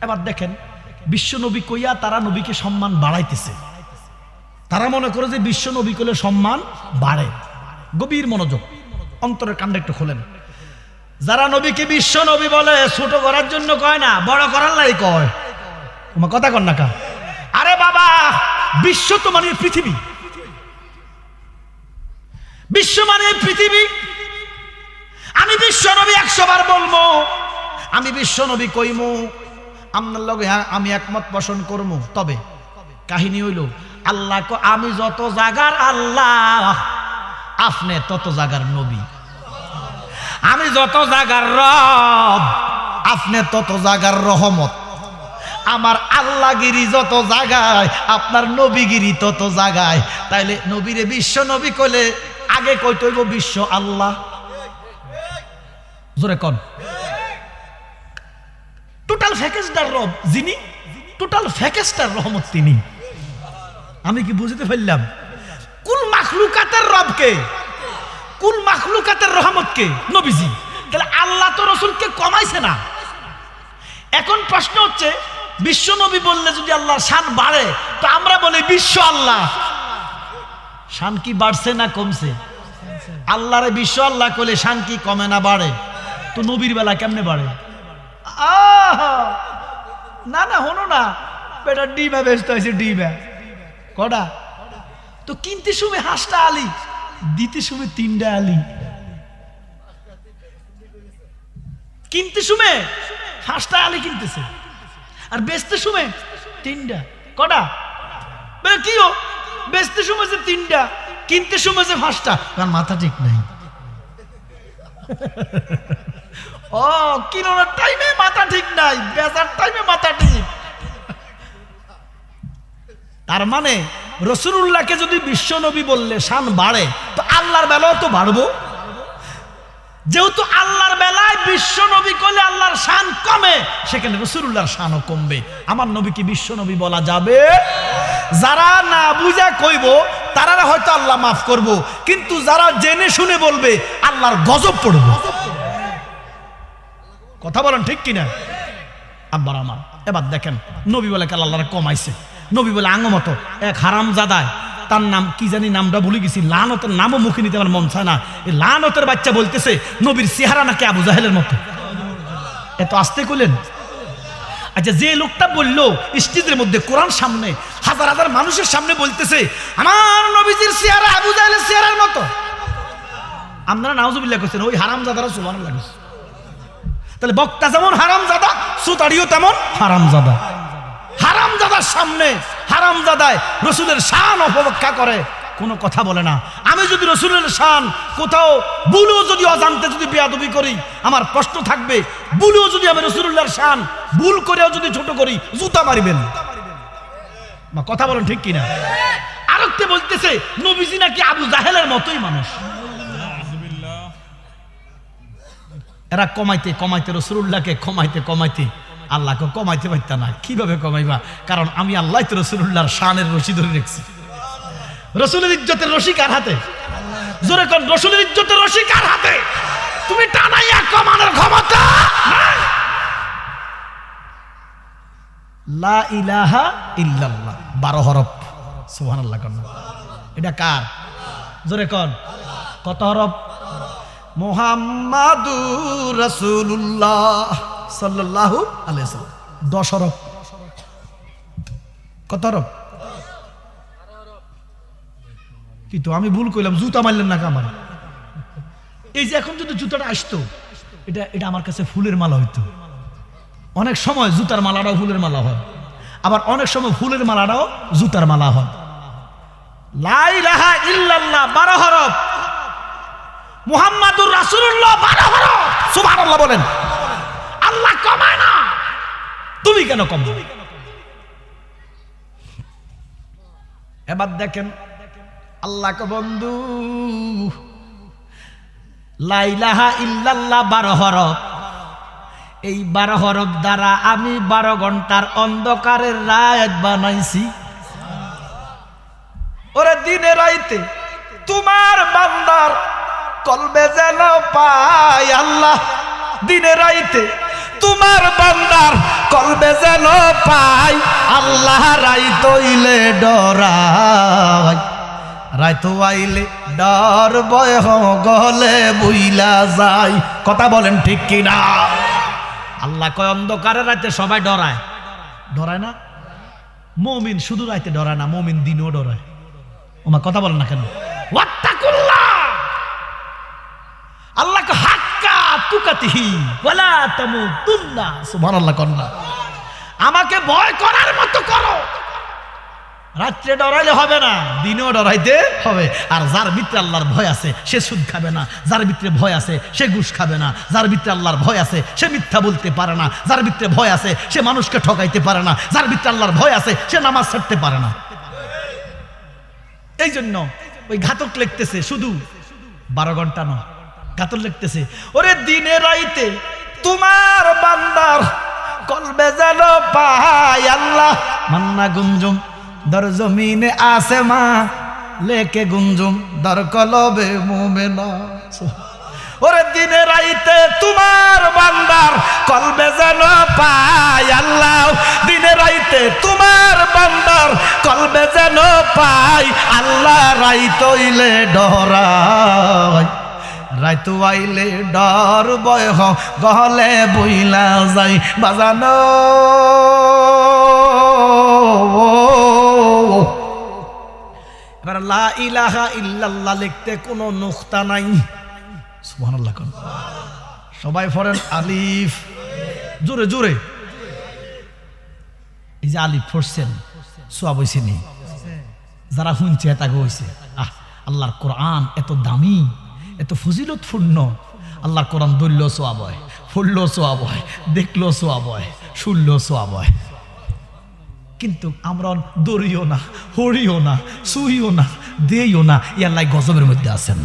এবার দেখেন, বিশ্ব নবী কইয়া তারা নবীকে সম্মান বাড়াইতেছে। তারা মনে করে যে বিশ্ব নবী কইলে সম্মান বাড়ে। গভীর মনোযোগ, অন্তরের কান্ড একটু খোলেন। যারা নবীকে বিশ্ব নবী বলে ছোট করার জন্য কয় না, বড় করার লাই কয়। তোমার কথা কন না কা? আরে বাবা, বিশ্ব তো মানে পৃথিবী, বিশ্ব মানে পৃথিবী। আমি বিশ্ব নবী 100 বার বলবো, আমি বিশ্ব নবী কইমু, আপনার লগে আমি একমত পোষণ করবো। তবে কাহিনী হইল, আল্লাহ আমি যত জাগার আল্লাহ, আপনি তত জাগার নবী। আমি যত জাগার রব, আপনি তত জাগার রহমত। আমার আল্লাহগিরি যত জাগায়, আপনার নবীগিরি তত জাগায়। তাইলে নবীরে বিশ্ব নবী কইলে আগে কইতে হইব বিশ্ব আল্লাহ। জোরে কোন। টোটাল প্যাকেজটার রব যিনি, টোটাল প্যাকেজটার রহমত তিনি। আমি কি বুঝতে পারলাম? কুল মাখলুকাতের রবকে, কুল মাখলুকাতের রহমতকে নবীজি। তাহলে আল্লাহ তো রসুলকে কমাইছে না। এখন প্রশ্ন হচ্ছে, বিশ্ব নবী বললে যদি আল্লাহর শান বাড়ে, তো আমরা বলি বিশ্ব আল্লাহ, শান কি বাড়ছে না কমছে? আল্লাহরে বিশ্ব আল্লাহ করলে শান কি কমে না বাড়ে? তো নবীর বেলা কেমনে বাড়ে? না না, হলো না, বেটা ডিমা ব্যস্ত হয়েছে, ডিমা কটা তো কিনতে সময় হাঁসটা আলি, দিতে সময় 3টা আলি। কিনতে সময় হাঁসটা আলি কিনতেছে, আর বেচতে সময় 3টা। কটা কি ও? বেচতে সময় যে 3টা, কিনতে সময় যে 5টা। কারণ মাথা ঠিক নাই। ও কিনোর টাইমে মাথা ঠিক নাই, বেচার টাইমে মাথা ঠিক। তার মানে রাসূলুল্লাহকে যদি বিশ্ব নবী বললে শান বাড়ে, তো আল্লাহর বেলাও তো বাড়বো। যেহেতু আল্লাহর বেলায় বিশ্ব নবী করলে আল্লাহর শান কমে, সেখানে রাসূলুল্লাহর শানও কমবে। আমার নবীকে বিশ্ব নবী বলা যাবে? যারা না বুঝা কইব তারা হয়তো আল্লাহ মাফ করব, কিন্তু যারা জেনে শুনে বলবে আল্লাহর গজব পড়বে। কথা বলেন ঠিক কিনা আব্বার আমার? এবার দেখেন, নবী বলে কাল আল্লাহরা কমাইছে। নবী বলে আঙ্গমতো এক হারামজাদায়, তার নাম কি জানি, নামটা ভুলে গেছি, লানতের নামও মুখে নিতে আমার মন চায় না। এই লানতের বাচ্চা বলতেছে নবীর চেহারা নাকি আবু জাহেলের মতো। এত আসতে কইলেন? আচ্ছা, যে লোকটা বললো স্টেজের মধ্যে কোরআন সামনে হাজার হাজার মানুষের সামনে বলতেছে আমার নবীজির চেহারা আবু জাহেলের চেহারার মতো, আপনারা নাউজুবিল্লাহ করছেন, ওই হারামজাদারা সুবহানাল্লাহ কইছে। তাহলে বক্তা যেমন হারামজাদা, সুতারিও তেমন হারামজাদা। হারামজাদার সামনে হারামজাদায় রসুলের শান অপব্যাখ্যা করে, কোনো কথা বলে না। আমি যদি রসুলের শান কোথাও ভুলেও যদি অজান্তে যদি বেয়াদবি করি, আমার প্রশ্ন থাকবে, ভুলেও যদি আমি রসুলুল্লাহর শান ভুল করেও যদি ছোট করি, জুতা মারিবেন। কথা বলেন ঠিক কিনা? আরেকটা বলতেছে নবীজি নাকি আবু জাহেলের মতোই মানুষ। এরা কমাইতে কমাইতে রসুলুল্লাহকে কমাইতে কমাইতে আল্লাহকে কমাইতে পারত না। কিভাবে কমাইবা? কারণ আমি আল্লাহ তো রসুলুল্লাহর শানের রশি ধরে রেখেছি। রসুলের ইজ্জতের রশি কার হাতে? জোরে কোন, রসুলের ইজ্জতের রশি কার হাতে? তুমি টানাইয়া কমানোর ক্ষমতা নাই। লা ইলাহা ইল্লাল্লাহ 12 হরফ। সুবহানাল্লাহ কোন, এটা কার? জোরে কোন, কত হরফ? মুহাম্মাদুর রাসূলুল্লাহ সাল্লাল্লাহু আলাইহি ওয়াসাল্লাম 10 হরফ। কত হরফ? কি তো আমি ভুল কইলাম, জুতা মারলেন না কামার। এই যে এখন যদি জুতাটা আসতো, এটা এটা আমার কাছে ফুলের মালা হইতো। অনেক সময় জুতার মালাটাও ফুলের মালা হয়, আবার অনেক সময় ফুলের মালাটাও জুতার মালা হয়। লা ইলাহা ইল্লাল্লাহ 12 হরফ, মুহাম্মাদুর রাসূলুল্লাহ 12 হরফ। সুবহানাল্লাহ বলেন। আল্লাহ কমায় না, তুমি কেন কমাও? এবার দেখেন আল্লাহকে বন্ধু, লা ইলাহা ইল্লাল্লাহ 12 হরফ। এই 12 হরফ দ্বারা আমি 12 ঘন্টার অন্ধকারের রাত বানাইছি। ওরে দিনে রাইতে তোমার বান্দার কলবে যেন পাই আল্লাহ, দিনে রাইতে তোমার বান্দার কলবে যেন পাই আল্লাহ। রাইত হইলে ডরাই, রাইত আইলে ডর ভয় গলে বুইলা যায়। কথা বলেন ঠিক কিনা? আল্লাহ কয় অন্ধকারে রাইতে সবাই ডরায়, ডরায় না? মুমিন শুধু রাইতে ডরায় না, মুমিন দিনও ডরায়। ওমা কথা বলেন না কেন? ওয়াত্তাকুল্লাহ, আল্লাহ কে হাক্কা তুকাতিহি ওয়ালা তামুতুন্না। সুবহানাল্লাহ কন্না, আমাকে ভয় করার মতো করো। রাত্রে ডরাইলে হবে না, দিনেও ডরাইতে হবে। আর যার ভিতরে আল্লাহর ভয় আছে সে সুদ খাবে না, যার ভিতরে ভয় আছে সে ঘুষ খাবে না, যার ভিতরে আল্লাহর ভয় আছে সে মিথ্যা বলতে পারে না, যার ভিতরে ভয় আছে সে মানুষকে ঠকাইতে পারে না, যার ভিতরে আল্লাহর ভয় আছে সে নামাজ ছাড়তে পারে না। এই জন্য ওই ঘাতক লিখতেছে শুধু 12 ঘন্টা নয়, ঘাতক লিখতেছে ওরে দিনে রাইতে তোমার বান্দার কলবে যেন পাই আল্লাহ মান্না গুঞ্জুম দর জমিনে আসেমা লেকে গুঞ্জুম দর কলবে মুমিনা ওরে দিনে রাইতে তোমার বান্দার কলবে যেন পাই আল্লাহ দিনে রাইতে তোমার বান্দার কলবে যেন পাই আল্লাহ রাইতইলে ডরাই রাইতু আইলে ডর বয় গহলে বইলা যাই বাজানো এবার লা ইলাহা ইল্লাল্লাহ লিখতে কোনো নুকতা নাই সুবহানাল্লাহ কোন সবাই পড়েন আলিফ জোরে জোরে এই যে আলিফ পড়ছেন সওয়াব হইছে নি যারা শুনছে তাকে হইছে আল্লাহর কোরআন এত দামি এত ফজিলতপূর্ণ আল্লাহর কোরআন ধরলো সওয়াব হয় পড়লো সওয়াব হয় দেখলো সওয়াব হয় শুনলো সওয়াব হয় কিন্তু আমরা দৌড়িও না হরিও না সুইও না দেইও না ই আল্লাহ গজবের মধ্যে আছেন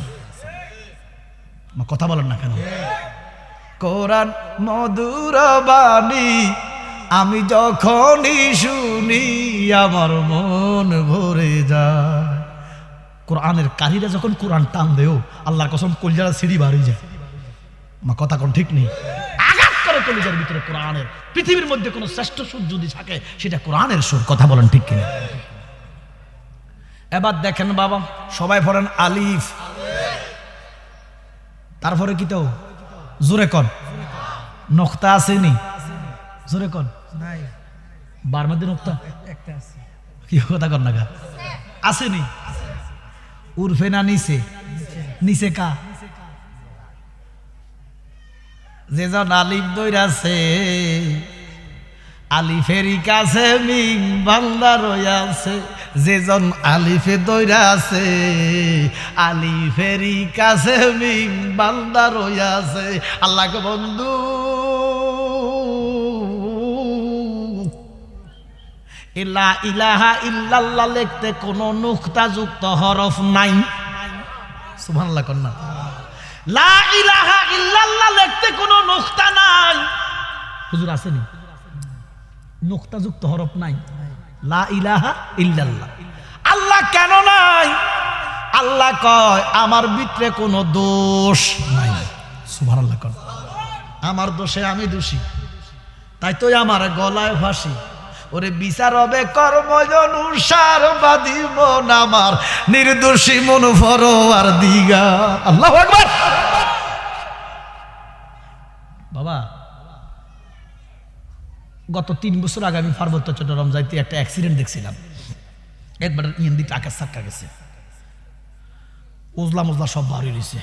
কথা বলেন না কেন কোরআন মধুর বাণী আমি যখনই শুনি আমার মন ভরে যায় কোরআনের কারীরা যখন কোরআন টান দেও আল্লাহর কসম কলিজার সিঁড়ি বাড়ি যায় আমার কথা কোন ঠিক নেই আঘাত করে কলিজার ভিতরে কোরআনের পৃথিবীর মধ্যে কোনো শ্রেষ্ঠ সুর যদি থাকে সেটা কোরআনের সুর কথা বলেন ঠিক কিনা এবার দেখেন বাবা সবাই পড়েন আলিফ তারপরে কি তো জোরে কন নক্তা আসেনি জোরে কন নাই বার মধ্যে নক্তা একটা আছে কি কথা কন না গা আসেনি উর্ফে না নিচে নিচে কা যেজন আলিফ দইরাছে আলিফেরি কাছে মিং বান্দা রইয়াছে যেজন আলিফে দইরাছে আলিফেরি কাছে মিং বান্দা রইয়াছে আল্লাহকে বন্ধু লা ইলাহা ইল্লাল্লাহ লিখতে কোনো নুকতা যুক্ত হরফ নাই সুবহানাল্লাহ কন্না লা ইলাহা ইল্লাল্লাহ লিখতে কোনো নুকতা নাই হুজুর আসেনি নুকতা যুক্ত হরফ নাই লা ইলাহা ইল্লাল্লাহ আল্লাহ কেন নাই আল্লাহ কয় আমার ভিতরে কোনো দোষ নাই সুবহানাল্লাহ কন আমার দোষে আমি দোষী তাই তো আমার গলায় ফাঁসি ওরে বিচার হবে কর্ম অনুসার বাদিব আমার নির্দোষী মন ফরওয়ার দিগা আল্লাহু আকবার বাবা গত 3 বছর আগে আমি পার্বত্য চট্টগ্রাম যাইতে একটা অ্যাক্সিডেন্ট দেখছিলাম একবার ইন্দি টাকা সাক্কা গেছে ওজলা মজলা সব বাড়ি রয়েছে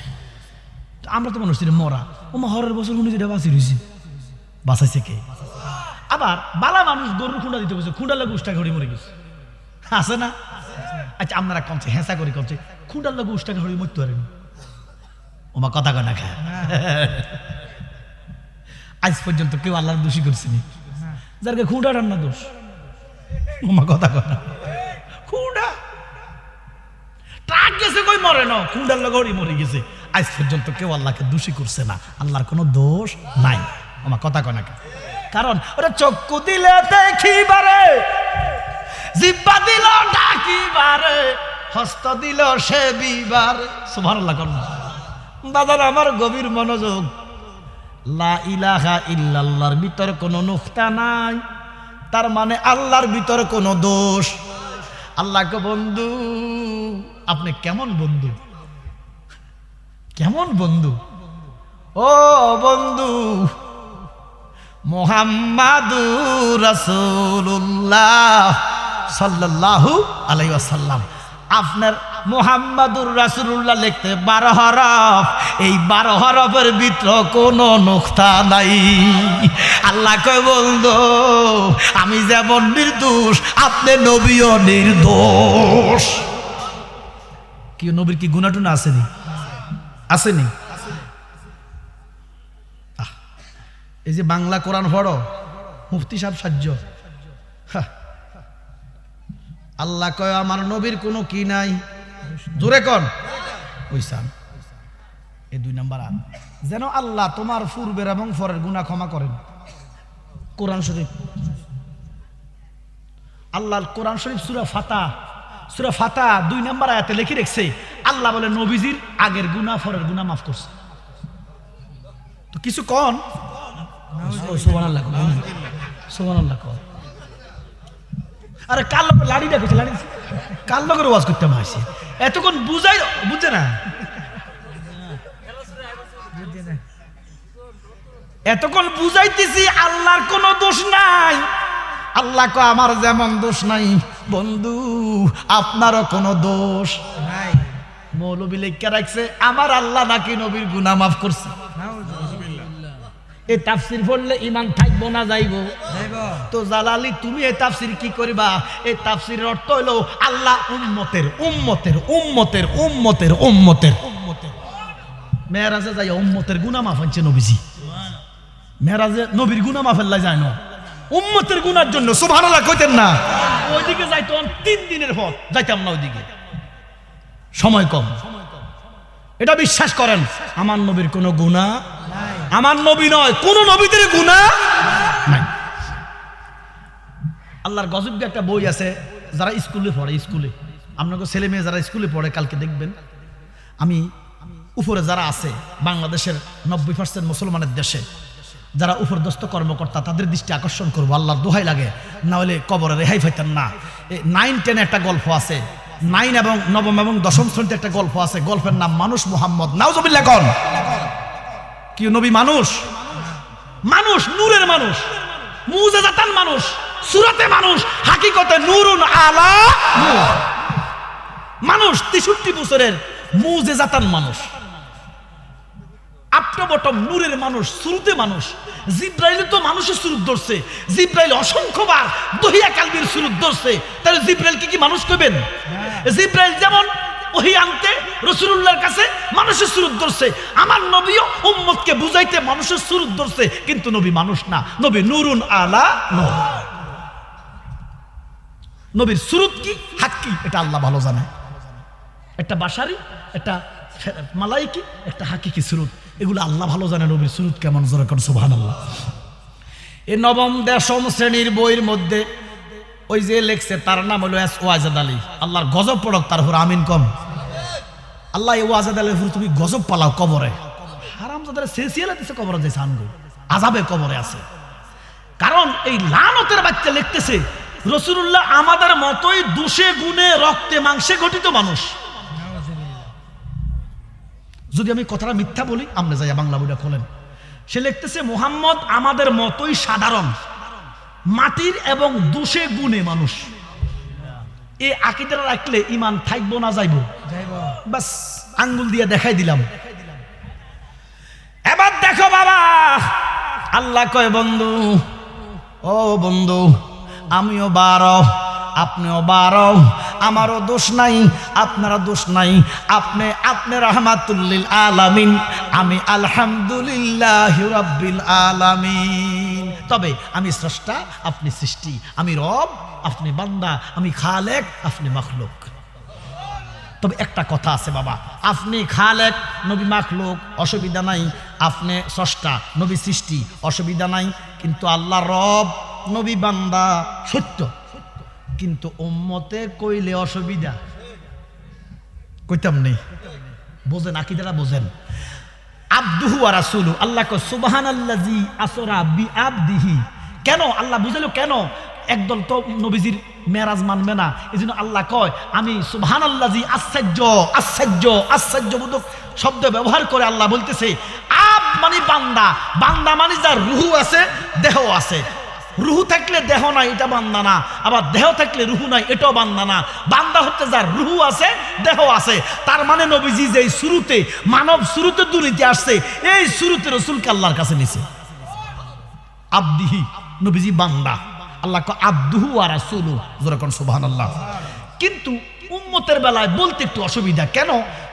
আমরা তো মনে হচ্ছি মরা ও হরের বছর উনি যেটা বাঁচি রয়েছে বাঁচাইছে কে আবার বালা মানুষ গরুর খুঁড়া দিতে বসে খুঁড়া লাগে উষ্টা ঘড়ি মরে গেছে আছে না আচ্ছা আপনারা কমছে হেঁচা করি কমছে খুঁড়ার লাগে উষ্টা ঘড়ি মরতে পারেনি ওমা কথা কনা খায় আজ পর্যন্ত কেউ আল্লাহর দোষী করছেনি যারকে খুঁড়া রান্না দোষ ওমা কথা কনা খুঁড়া ট্রাক গেছে কই মরে না খুঁড়ার লাগে ঘড়ি মরে গেছে আজ পর্যন্ত কেউ আল্লাহকে দোষী করছে না আল্লাহর কোনো দোষ নাই ওমা কথা কনা খায় কারণ ওরা চক্ষু দিলে দেখিবারে জিহ্বা দিল ডাকিবারে হস্ত দিল সে বিবারে সুবহানাল্লাহ কোন দাদা আমার গভীর মনোযোগ লা ইলাহা ইল্লাল্লাহর ভিতরে কোনো নুকতা নাই তার মানে আল্লাহর ভিতরে কোনো দোষ আল্লাহকে বন্ধু আপনি কেমন বন্ধু কেমন বন্ধু ও বন্ধু মুহাম্মাদুর রাসূলুল্লাহ সাল্লাল্লাহু আলাইহি ওয়াসাল্লাম আপনার মুহাম্মাদুর রাসূলুল্লাহ লিখতে 12 হরফ এই 12 হরফের ভিতর কোনো নুকতা নাই আল্লাহ কয় বলদো আমি যেমন নির্দোষ আপনি নবীও নির্দোষ কি নবীর কি গুনাহ টুনা আসেনি আসেনি এই যে বাংলা কোরআন পড়ো মুফতি সাহেব সাহায্য আল্লাহ কয় আমার নবীর কোনো কি নাই জোরে কোন ওইসান এই 2 নাম্বার যেন আল্লাহ তোমার পূর্বের এবং পরের গুনাহ ক্ষমা করেন কোরআন শরীফ, আল্লাহর কোরআন শরীফ সূরা ফাতা 2 নম্বর আয়াতে লিখে রেখেছে, আল্লাহ বলে নবীজির আগের গুনাহ পরের গুনাহ মাফ করছে। তো কিছু কোন সুবহানাল্লাহ, সুবহানাল্লাহ। আরে কাল লোক লাড়িটা কইছে, লাড়ি কাল লোকের ওয়াজ করতে মাইছে, এতক্ষণ বুঝাই বুঝে না, এতক্ষণ বুঝাইতেছি আল্লাহর কোনো দোষ নাই। আল্লাহ কো আমার যেমন দোষ নাই বন্ধু, আপনারও কোনো দোষ নাই। মৌলবী লেখা রাখছে আমার আল্লাহ নাকি নবীর গুনাহ মাফ করছে। এই তাফসির পড়লে ঈমান থাকবো না যাইবো? তো জালালি তুমি এই তাফসির কি করবা? এই তাফসিরের অর্থ হলো আল্লাহ উম্মতের উম্মতের উম্মতের উম্মতের উম্মতের মেরাজে যাই উম্মতের গুনাহ মাফ হচ্ছে নবীজি। মেরাজে নবীর গুনাহ মাফ আল্লাহ যায় না, উম্মতের গুনার জন্য। সুবহানাল্লাহ কইতেন না? ওইদিকে যাইতো 3 দিনের পথ, যাইতাম না ওইদিকে, সময় কম। এটা বিশ্বাস করেন আমার নবীর কোনো গুনাহ নাই, আমার নবী নয় কোন নবীদের গুনাহ নাই। আল্লাহর গজব দিয়ে একটা বই আছে, যারা স্কুলে পড়ে, স্কুলে আপনাকে ছেলে মেয়ে যারা স্কুলে পড়ে কালকে দেখবেন, আমি উপরে যারা আছে বাংলাদেশের 90% মুসলমানের দেশে যারা উপরদস্ত কর্মকর্তা তাদের দৃষ্টি আকর্ষণ করবো, আল্লাহর দোহাই লাগে, না হলে কবরে রেহাই পাইতেন না। 9-10 একটা গল্প আছে, 9 এবং 9ম এবং 10ম শ্রেণীতে একটা গল্প আছে, গল্পের নাম মানুষ মুহাম্মদ। নাউজুবিল্লাহ কোন কি নবী মানুষ? মানুষ নূরের মানুষ, মুজিজাতান মানুষ, সূরাতে মানুষ, হাকিকতে নূরুন আলা নূর। মানুষ 63 বছরের মুজিজাতান মানুষ, আপটবটম নূরের মানুষ, সুরতে মানুষ। জিব্রাইল তো মানুষের সুরত ধরছে, জিব্রাইল অসংখ্যবার দহিয়া কালবির সুরত ধরছে, তাহলে জিব্রাইলকে কি মানুষ কইবেন? জিব্রাইল যেমন ওহী আনতে রাসূলুল্লাহর কাছে মানুষের সুরত ধরছে, আমার নবীও উম্মতকে বুঝাইতে মানুষের সুরত ধরছে, কিন্তু নবী মানুষ না, নবী নূরুন আলা নূর। নবীর সুরত কি হাক কি এটা আল্লাহ ভালো জানে। একটা বাশারি, একটা মালাইকি, একটা হাকিকি সুরত, এগুলো আল্লাহ ভালো জানে। নবীর সুরত কেমন জোরে কোন সুবহানাল্লাহ। এই 9ম 10ম শ্রেণীর বইয়ের মধ্যে ওই যে লেখছে তার নাম হলো এস ওয়াজেদ আলী। আল্লাহর গজব পড়ক তার উপর আমিন কম। আল্লাহ এই ওয়াজেদ আলীর উপর তুমি গজব পালাও কবরে, হারামজাদারে সেসিয়ালা দিছে কবরে, যে সানগো আযাবে কবরে আছে। কারণ এই লানতের বাচ্চা লিখতেছে রাসূলুল্লাহ আমাদের মতোই দোষে গুণে রক্তে মাংসে গঠিত মানুষ। যদি আমি কথাটা মিথ্যা বলি, আপনি যাইয়া বাংলা বইটা খোলেন, সে লিখতেছে মুহাম্মদ আমাদের মতোই সাধারণ মাটির এবং দোষে গুণে মানুষ। এই আকীদাটা রাখলে ঈমান থাকবো না যাইবো? বাস আঙ্গুল দিয়ে দেখাই দিলাম। এবার দেখো বাবা, আল্লাহ কয় বন্ধু, ও বন্ধু আমিও 12, আপনিও 12, আমারও দোষ নাই, আপনারও দোষ নাই। আপনি রাহমাতুল আলামিন, আমি আলহামদুলিল্লাহি রাব্বিল আলামিন। তবে আমি স্রষ্টা, আপনি সৃষ্টি, আমি রব, আপনি বান্দা, আমি খালেক, আপনি মাখলুক। তবে একটা কথা আছে বাবা, আপনি খালেক, নবী মাখলুক, অসুবিধা নাই। আপনি স্রষ্টা, নবী সৃষ্টি, অসুবিধা নাই। কিন্তু আল্লাহ রব, নবী বান্দা, সত্য। কিন্তু উম্মতে কইলে অসুবিধা, কইতাম নেই। বোঝেন আকীদাটা বোঝেন। আবদুহু ওয়া রাসূলু, আল্লাহ কয় সুবহানাল্লাযী আসরা বিআবদিহি। কেন আল্লাহ বুঝালো? কেন একদল তো নবীজির মেরাজ মানবে না, এজন্য আল্লাহ কয় আমি সুবহানাল্লাযী, আশ্চর্য আশ্চর্য আশ্চর্যবোধক শব্দ ব্যবহার করে আল্লাহ বলতেছে আব মানে বান্দা, বান্দা মানে যার রূহ আছে, দেহ আছে। রুহু থাকলে দেহ নাই, এটা বান্দা না। আবার দেহ থাকলে রুহু নাই, এটাও বান্দা না। বান্দা হচ্ছে যার রুহু আছে, দেহ আছে। তার মানে নবীজি যে শুরুতে মানব শুরুতে দুনিয়াতে আসছে, এই শুরুতে রাসূলকে আল্লাহর কাছে নিছে। আবদিহি, নবীজি বান্দা। আল্লাহ কয় আবদুহু ওয়া রাসূলু, জোরে কোন সুবহানাল্লাহ। কিন্তু উম্মতের বেলায় বলতে একটু অসুবিধা। কেন?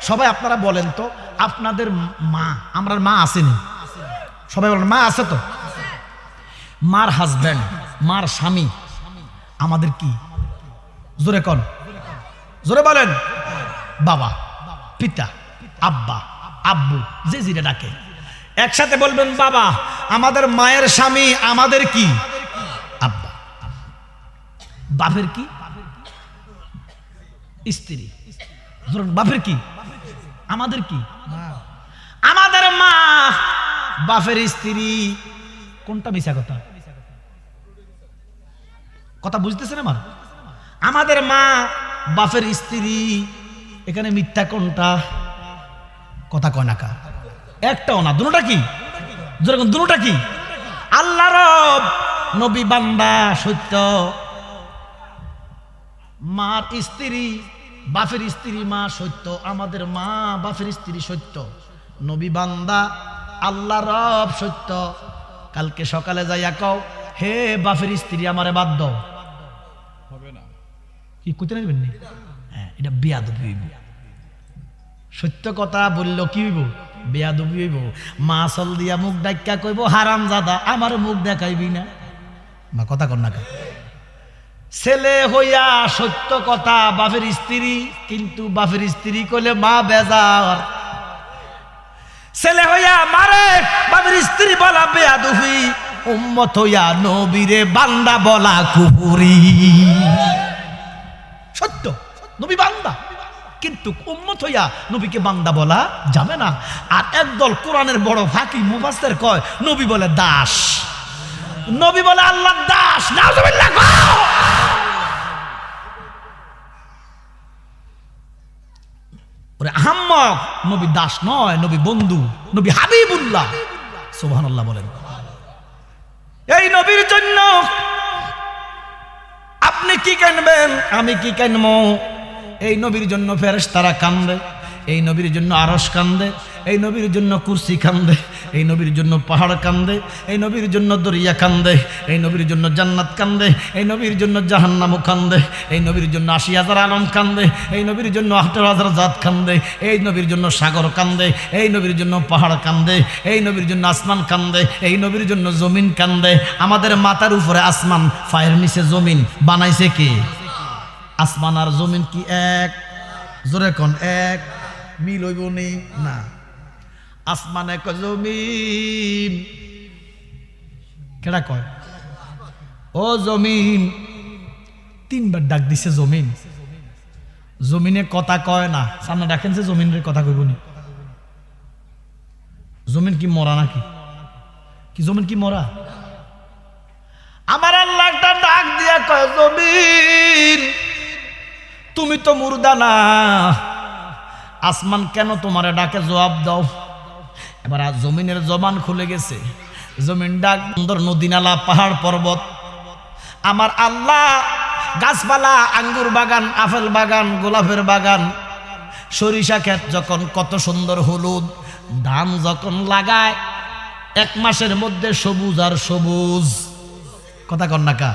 সবাই আপনারা বলেন তো, আপনাদের মা, আমরা মা আসেনি? সবাই বলেন মা আছে তো? মার হাজব্যান্ড, মার স্বামী আমাদের কি? জোরে কোন, জোরে বলেন। বাবা, পিতা, আব্বা, আব্বু, যে জিরে ডাকে একসাথে বলবেন বাবা। আমাদের মায়ের স্বামী আমাদের কি? বাপের কি? স্ত্রী। বাপের কি? আমাদের কি? আমাদের মা বাপের স্ত্রী। কোনটা মিছা কথা? কথা বুঝতেছেন আমার? আমাদের মা বাপের স্ত্রী, এখানে মিথ্যা কোনটা? কথা কয় না কা? একটাও না। দুটোটা কি? যেরকম দুটোটা কি? আল্লাহ রব নবী বান্দা সত্য, মার স্ত্রী বাপের স্ত্রী মা সত্য, আমাদের মা বাপের স্ত্রী সত্য, নবী বান্দা আল্লাহ রব সত্য। কালকে সকালে যাইয়া কও, হে বাপের স্ত্রী আমারে বাদ দাও, হবে না। কি কইতে নেবেন? হ্যাঁ, এটা বেয়াদবি হইব। সত্য কথা বললো কি হইব? বেয়াদবি হইব। মা চল দিয়া মুখ ডাক্কা কইব, হারামজাদা আমার মুখ দেখাইবি না। মা কথা কর না। ছেলে হইয়া সত্য কথা বাপের স্ত্রী, কিন্তু বাপের স্ত্রী কইলে মা বেজার। ছেলে হইয়া মারে বাপের স্ত্রী বলা বেয়াদবি, উম্মত হইয়া নবীরে বান্দা বলা কুফরি। সত্য নবী বান্দা, কিন্তু উম্মত হইয়া নবীকে বান্দা বলা যাবে না। আর একদল কোরআনের বড় ফাঁকি মুফাসসির কয় নবী বলে দাস, নবী বলে আল্লাহর দাস। নাউজুবিল্লাহ। ওরে আহাম্মক, নবী দাস নয়, নবী বন্ধু, নবী হাবিবুল্লাহ। সুবহানাল্লাহ বলেন। এই নবীর জন্য আপনি কি কাঁদবেন, আমি কি কাঁদবো? এই নবীর জন্য ফেরেশতারা কান্দে, এই নবীর জন্য আরশ কান্দে, এই নবীর জন্য কুরসি কান্দে, এই নবীর জন্য পাহাড় কান্দে, এই নবীর জন্য দরিয়া কান্দে, এই নবীর জন্য জান্নাত কান্দে, এই নবীর জন্য জাহান্নাম কান্দে, এই নবীর জন্য ৮০,০০০ আলম কান্দে, এই নবীর জন্য ১৮,০০০ জাত কান্দে, এই নবীর জন্য সাগর কান্দে, এই নবীর জন্য পাহাড় কান্দে, এই নবীর জন্য আসমান কান্দে, এই নবীর জন্য জমিন কান্দে। আমাদের মাথার উপরে আসমান, পায়ের নিচে জমিন বানাইছে কে? আসমান আর জমিন কি এক? জোরে কোন এক? মিল হইব না। আসমান এক, জমিন কেডা কয়? ও জমিন, তিনবার ডাক দিছে জমিন। জমিনে কথা কয় না, সামনে ডাকেন যে জমিনের কথা কইব নি? জমিন কি মরা নাকি? কি জমিন কি মরা? আমার আল্লাহ একটা ডাক দিয়া কয়, জমিন তুমি তো মুর্দা না, আসমান কেন তোমারে ডাকে? জবাব দাও। এবার জমিনের জবান খুলে গেছে, জমিন ডাক, সুন্দর নদী নালা পাহাড় পর্বত। আমার আল্লাহ গাছপালা, আঙ্গুর বাগান, আপেল বাগান, গোলাপের বাগান, সরিষা ক্ষেত যখন কত সুন্দর হলুদ, ধান যখন লাগায় 1 মাসের মধ্যে সবুজ আর সবুজ। কথা কন না কা?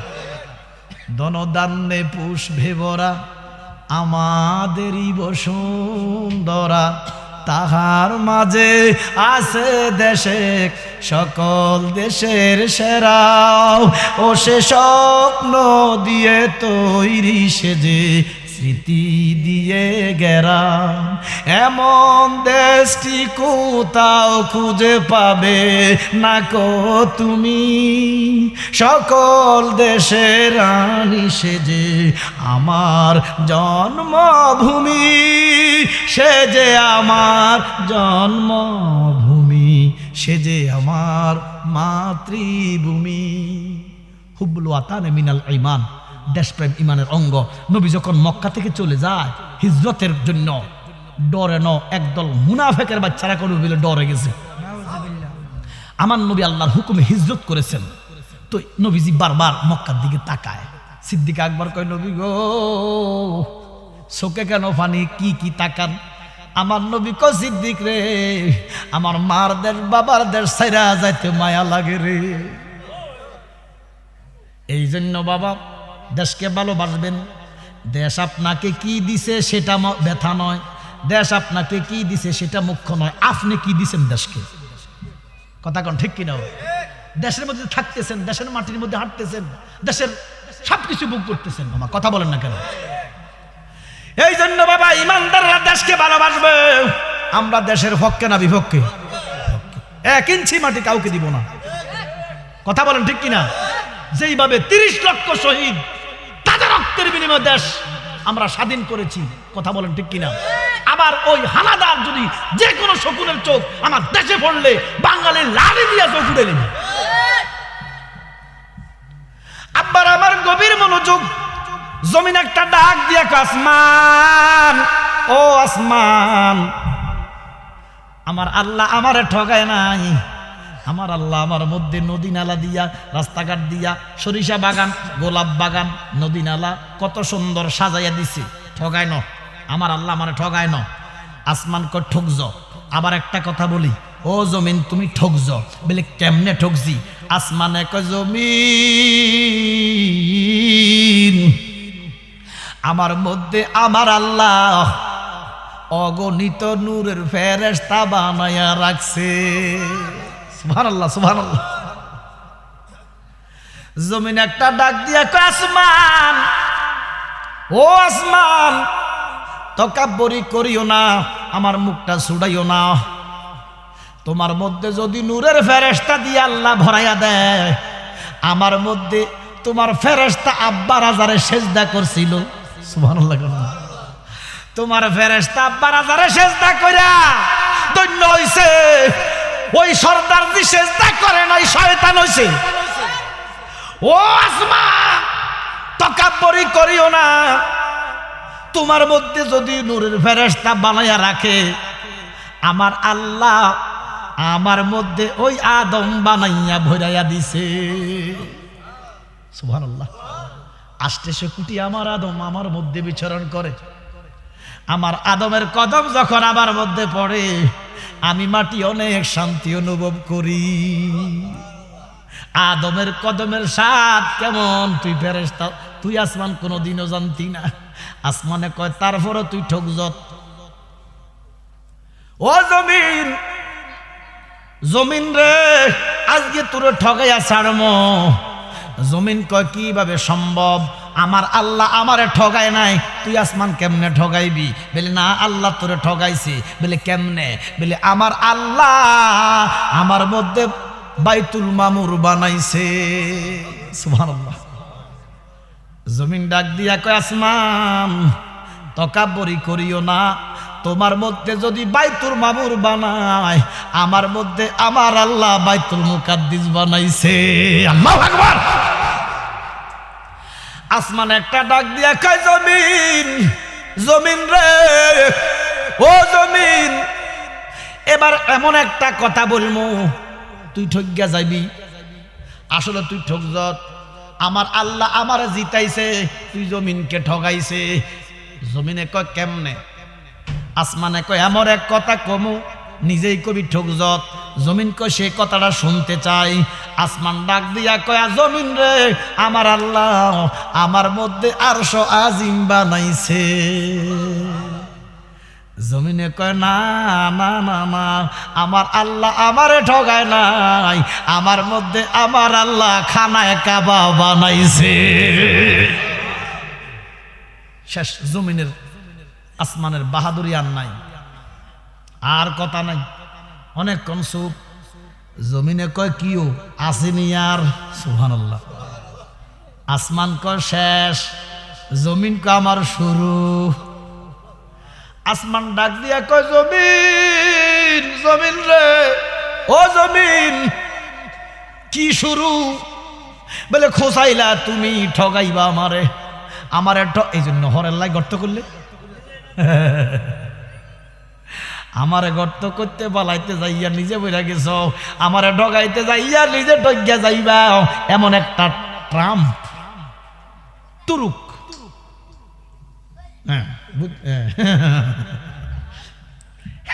ধনধান্যে পুষ্পে ভরা আমাদেরই বসুন্ধরা, তাহার মাঝে আছে দেশে সকল দেশের সেরাও। ও সে স্বপ্ন দিয়ে তৈরি সেজে স্মৃতি দিয়ে গেরাম, এমন দেশটি কোথাও খুঁজে পাবে না কো তুমি। সকল দেশের রানী সেজে আমার জন্মভূমি, সেজে আমার জন্মভূমি, সেজে আমার মাতৃভূমি। হুব্বুল ওয়াতানে মিনাল ঈমান, দেশপ্রেম ইমানের অঙ্গ। নবী যখন মক্কা থেকে চলে যায় হিজরতের জন্য, ডরে ন একদল মুনাফেকের বাচ্চারা কোনো বলে ডরে গেছে। আমার নবী আল্লাহর হুকুমে হিজরত করেছেন, তো নবীজি বারবার মক্কার দিকে তাকায়। সিদ্দিক আকবর কয়, নবী গো চোখে কেন পানি, কি কি তাকান? আমার নবী কয়, সিদ্দিক রে, আমার মার দেশ বাবার দেশ ছাইরা যাইতে মায়া লাগে রে। এই জন্য বাবা দেশকে ভালোবাসবেন। দেশ আপনাকে কি দিছে সেটা ব্যথা নয়, দেশ আপনাকে কি দিছে সেটা মুখ্য নয়, আপনি কি দিছেন দেশকে। কথা কোন ঠিক কিনা? দেশের মধ্যে থাকতেছেন, দেশের মাটির মধ্যে হাঁটতেছেন, দেশের সবকিছু ভোগ করতেছেন। আমার কথা বলেন না কেন? এই জন্য বাবা ইমানদাররা দেশকে ভালোবাসবে। আমরা দেশের পক্ষে না বিপক্ষে? 1 ইঞ্চি মাটি কাউকে দিব না। কথা বলেন ঠিক কিনা? যেইভাবে 30 লক্ষ শহীদ, তাদের রক্তের বিনিময়ে দেশ আমরা স্বাধীন করেছি, কথা বলেন ঠিক কিনা? আবার ওই হানাদার যদি যে কোনো শকুনের চোখ আমার দেশে পড়লে বাঙালির লাড়ি দিয়া চোখ উড়ে নেবে। আব্বার আমার গভীর মনোযোগ, জমিন একটা ডাক দিয়া আসমান, ও আসমান, আমার আল্লাহ আমারে ঠগায় নাই। আমার আল্লাহ আমার মধ্যে নদী নালা দিয়া, রাস্তাঘাট দিয়া, সরিষা বাগান, গোলাপ বাগান, নদী নালা কত সুন্দর সাজাইয়া দিছে। ঠগায় ন, আমার আল্লাহ আমারে ঠগায় ন। আসমান কয় ঠকজ। আবার একটা কথা বলি, ও জমিন তুমি ঠকজ। বলে কেমনে ঠকছি? আসমানে কয় জমিন, আমার মধ্যে আমার আল্লাহ অগণিত নূরের ফেরেশতা বানায়া রাখছে। সুবহানাল্লাহ, সুবহানাল্লাহ। জমিন একটা ডাক দিয়া কয় আসমান, ও আসমান, তকাব্বুরি করিও না, আমার মুখটা ছুড়াইও না। তোমার মধ্যে যদি নূরের ফেরেশতা দিয়ে আল্লাহ ভরাইয়া দেয়, আমার মধ্যে তোমার ফেরেশতা আব্বা রাজারে সেজদা করছিল। সুবহানাল্লাহ। তোমার ফেরেশতা আব্বা রাজারে সেজদা কইরা ধন্য হইছে। ওই সর্দার যে সেজদা করে নাই, শয়তান হইছে। ও আসমান, তাকাব্বুরি করিও না। তোমার মধ্যে যদি নূরের ফেরেশতা বানাইয়া রাখে, আমার আল্লাহ আমার মধ্যে ওই আদম বানাইয়া ভরাইয়া দিছে। সুবহানাল্লাহ। ৮০০ কোটি আমার আদম আমার মধ্যে বিচরণ করে। আমার আদমের কদম যখন আমার মধ্যে পড়ে, আমি মাটি অনেক শান্তি অনুভব করি। আদমের কদমের স্বাদ কেমন তুই ফেরেশতা, তুই আসমান কোনোদিনও জানতি না। আসমানে কয় তারপরও তুই ঠকজত। ও জমিন, জমিন রে, আজকে তোর ঠগাইয়া ছাড়মো। জমিন কয় কিভাবে সম্ভব? আমার আল্লাহ আমারে ঠগায় নাই, তুই আসমান কেমনে ঠগাইবি? বলে না, আল্লাহ তোরে ঠগাইছে। বলে কেমনে? বলে আমার আল্লাহ আমার মধ্যে বাইতুল মামুর বানাইছে। সুবহানাল্লাহ। জমিন ডাক দিয়া কয় আসমান, তাকাব্বুরি করিও না। তোমার মধ্যে যদি বাইতুল মামুর বানায়, আমার মধ্যে আমার আল্লাহ বাইতুল মুকাদ্দিস বানাইছে। আল্লাহু আকবার। আসমান একটা ডাক দিয়া কয় জমিন, জমিন রে, ও জমিন, এবার এমন একটা কথা বলমু তুই ঠকিয়া যাইবি। আসলে তুই ঠকজত। আমার আল্লাহ আমারে জিতাইছে, তুই জমিনকে ঠগাইছে। জমিনে কয় কেমনে? আসমানে কয় এমন এক কথা কমু, নিজেই কবি ঠকজত। জমিন কয় সে কথাটা শুনতে চাই। আসমান ডাক দিয়া কয় জমিন রে, আমার আল্লাহ আমার মধ্যে আরশ আজিম বানাইছে। জমিনে কয় না না না না, আমার আল্লাহ আমারে ঠগায় নাই, আমার মধ্যে আমার আল্লাহ খানায় কাবা বানাইছে। শেষ। জমিনের আসমানের বাহাদুরি আর নাই, আর কথা নাই, অনেকক্ষণ চুপ। জমিনে কয় কিও আসেনি আর? সুবহানাল্লাহ। আসমান কয় শেষ, জমিন কয় আমার শুরু। আসমান ডাক দিয়া কয় জমিন, জমিন রে, ও জমিন, কি শুরু? বলে খোসাইলা তুমি, ঠগাইবা আমারে। আমারে এই জন্য হরের লাই গর্ত করলে, আমারে গর্ত করতে বালাইতে যাইয়া নিজে বইরা গেছ, আমারে ঠগাইতে যাইয়া নিজে ঠগিয়া যাইবা। এমন একটা ট্রাম্প তুরুক,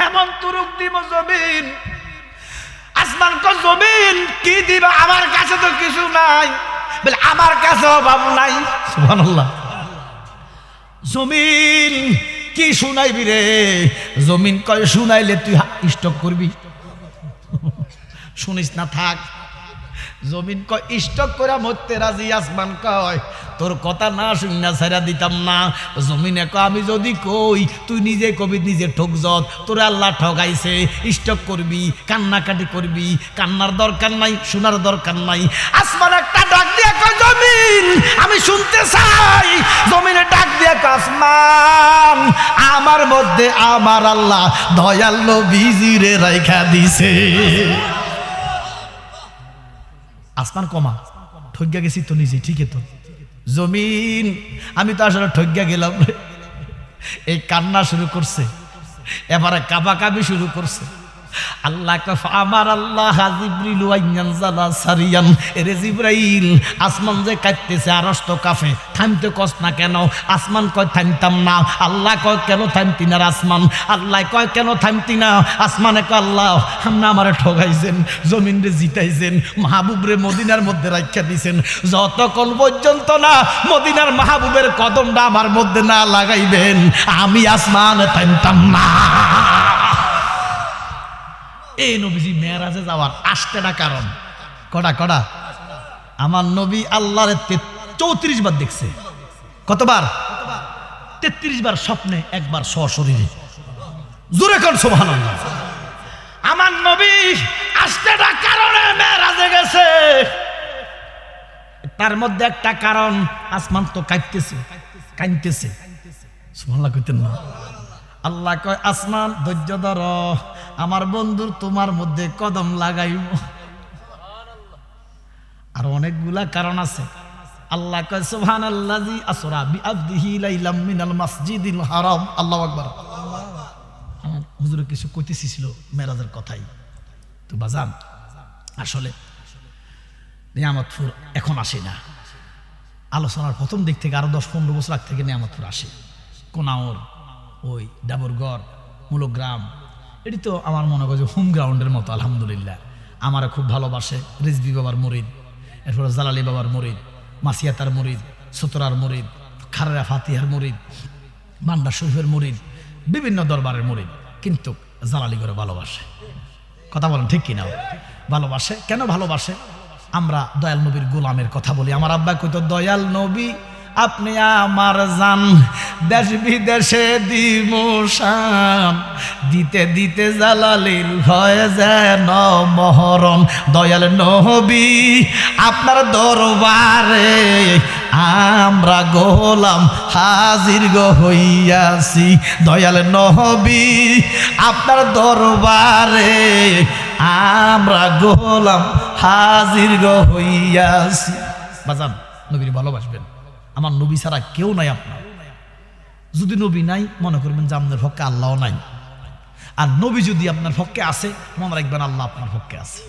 এমন তুরুক দিব জমিন। আসমান কয় জমিন কি দিবা? আমার কাছে তো কিছু নাই। বলে আমার কাছে অভাব নাই। সুবহানাল্লাহ। জমিন কি শুনাইবি রে? জমিন কয় শুনাইলে তুই স্টক করবি, শুনিস না থাক। জমিন কয় স্টক করে মরতে রাজি। আসমান কয় তোর কথা না শুনি না ছেড়া দিতাম না। জমিনে কয় আমি যদি কই তুই নিজে কবি নিজে ঠকজত, তোর আল্লাহ ঠগাইছে। স্টক করবি, কান্নাকাটি করবি, কান্নার দরকার নাই, শোনার দরকার নাই। আসমান একটা ডাক দিয়ে কয় জমিন জমিন আমি শুনতে চাই। জমিনে ডাক দিয়ে আসমান আমার মধ্যে আমার আল্লাহ দয়াল নবীজিরে রাইখা দিছে। আসমান কমা ঠগ্গা গেছি তো নিজে, ঠিকই তো। জমিন আমি তো আসলে ঠগ্গা গেলাম। এই কান্না শুরু করছে, এবারে কাবাকাবি শুরু করছে। আল্লাহ আমার আল্লাহ জিবরিল ওয়াইয়ানজালা সারিয়ান, এরে জিবরাইল আসমান যে কাঁপতেছে আরশ তো কাঁপে, থামতে কস না কেন? আসমান কয় থামতাম না। আল্লাহ কয় কেন থামতি না আসমান? আল্লাহ কয় কেন থামতি না? আসমানে কয় আল্লাহ আপনি আমারে ঠগাইছেন, জমিন রে জিতাইছেন, মাহবুব রে মদিনার মধ্যে রাখিয়া দিছেন। যতক্ষণ পর্যন্ত না মদিনার মাহবুবের কদমটা আমার মধ্যে না লাগাইবেন আমি আসমানে থামতাম না। এই নবীজি মেরাজে যাওয়ার 8টা কারণ। কটা? আমার নবী আল্লাহর 34 বার দেখছে। কতবার? 33 বার স্বপ্নে, একবার সশরীরে। জোরে কোন সুবহানাল্লাহ। আমার নবী 8টা কারণে মেরাজে গেছে। তার মধ্যে একটা কারণ, আসমান তো কাঁদতেছে। সুবহানাল্লাহ কইতেন না? আল্লাহ কয় আসমান ধৈর্য ধর, আমার বন্ধুর তোমার মধ্যে কদম লাগাইব। আর অনেকগুলা কারণ আছে। আল্লাহ কয় সুবহানাল্লাযী আসরা বিআবদিহি লাইলাম মিনাল মাসজিদিল হারাম। আল্লাহু আকবার। আমার হুজুর কিছু কইতেছিল মেরাজের কথাই তো বাজান। আসলে নিয়ামতপুর এখন আসে না, আলোচনার প্রথম দিক থেকে আরো 10-15 বছর আগ থেকে নিয়ামতপুর আসে। কোনাউর, ওই ডাবরগড়, মূলগ্রাম, এটি তো আমার মনে হয় যে হোম গ্রাউন্ডের মতো। আলহামদুলিল্লাহ আমারা খুব ভালোবাসে। রিজভী বাবার মুরিদ, এরপরে জালালি বাবার মুরিদ, মাসিয়াতার মুরিদ, সুতরার মুরিদ, খারেরা ফাতিহার মুরিদ, মান্ডা শরীফের মুরিদ, বিভিন্ন দরবারের মুরিদ, কিন্তু জালালি করে ভালোবাসে। কথা বলেন ঠিক কিনা? ভালোবাসে। কেন ভালোবাসে? আমরা দয়াল নবীর গোলামের কথা বলি। আমার আব্বা কইতো দয়াল নবী আপনি আমার জান, দেশ বিদেশে দিমোশান, দিতে দিতে জালালির ভয় যেন মহরণ। দয়াল নবী আপনার দরবারে আমরা গোলাম হাজির গো হইয়াছি। দয়াল নবী আপনার দরবারে আমরা গোলাম হাজির গো হইয়াছি। বাজান নবীর ভালোবাসবেন। আমার নবী ছাড়া কেউ নাই আপনার। যদি নবী নাই মনে করবেন যে আপনার পক্ষে আল্লাহ নাই। আর নবী যদি আপনার পক্ষে আসে মনে রাখবেন আল্লাহ আপনার পক্ষে আছে।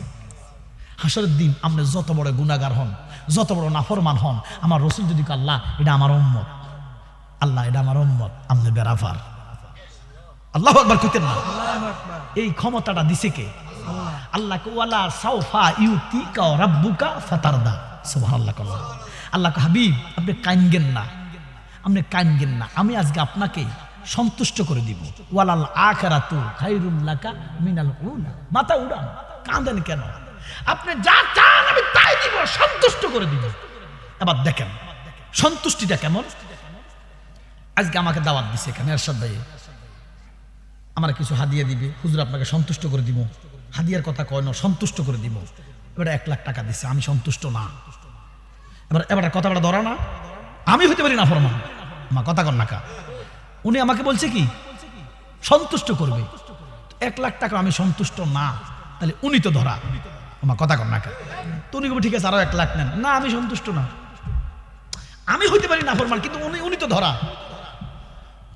হাসরের দিন আপনি যত বড় গুনাহগার হন, যত বড় নাফরমান হন, আমার রাসূল যদি আল্লাহ এটা আমার উম্মত, আল্লাহ এটা আমার উম্মত, আপনি বেরাফার। আল্লাহু আকবার কইতেন না? এই ক্ষমতাটা দিছে কে? আল্লাহ ওয়ালা সাউফা ইউতিকা রাব্বুকা ফাতারদা। সুবহানাল্লাহ। আল্লাহ হাবিব আপনি কাইনগেন না, আমি আজকে আপনাকে সন্তুষ্ট করে দিব। ওয়ালাল আখিরাতু খায়রুল লাকা মিনাল উলা। মাথা উড়ান, কাঁদেন কেন? আপনি যা চান আমি তাই দিব, সন্তুষ্ট করে দিব। এবার দেখেন সন্তুষ্টিটা কেমন। আজকে আমাকে দাওয়াত দিছে এখানে এরশাদ ভাই, আমার কিছু হাদিয়া দিবে, হুজুর আপনাকে সন্তুষ্ট করে দিব। হাদিয়ার কথা কয় না, সন্তুষ্ট করে দিব। এবার 1 লাখ টাকা দিছে, আমি সন্তুষ্ট না। এবার কথাটা ধরা না, আমি হইতে পারি না ফরমান। মা কথা কর না কা, উনি আমাকে বলছে কি সন্তুষ্ট করবে। 1 লাখ টাকা আমি সন্তুষ্ট না, তাহলে উনি তো ধরা। মা কথা কর না কা, তো উনি ঠিক আছে আরো 1 লাখ নেন। না আমি সন্তুষ্ট না, আমি হইতে পারি না ফরমান, কিন্তু উনি তো ধরা।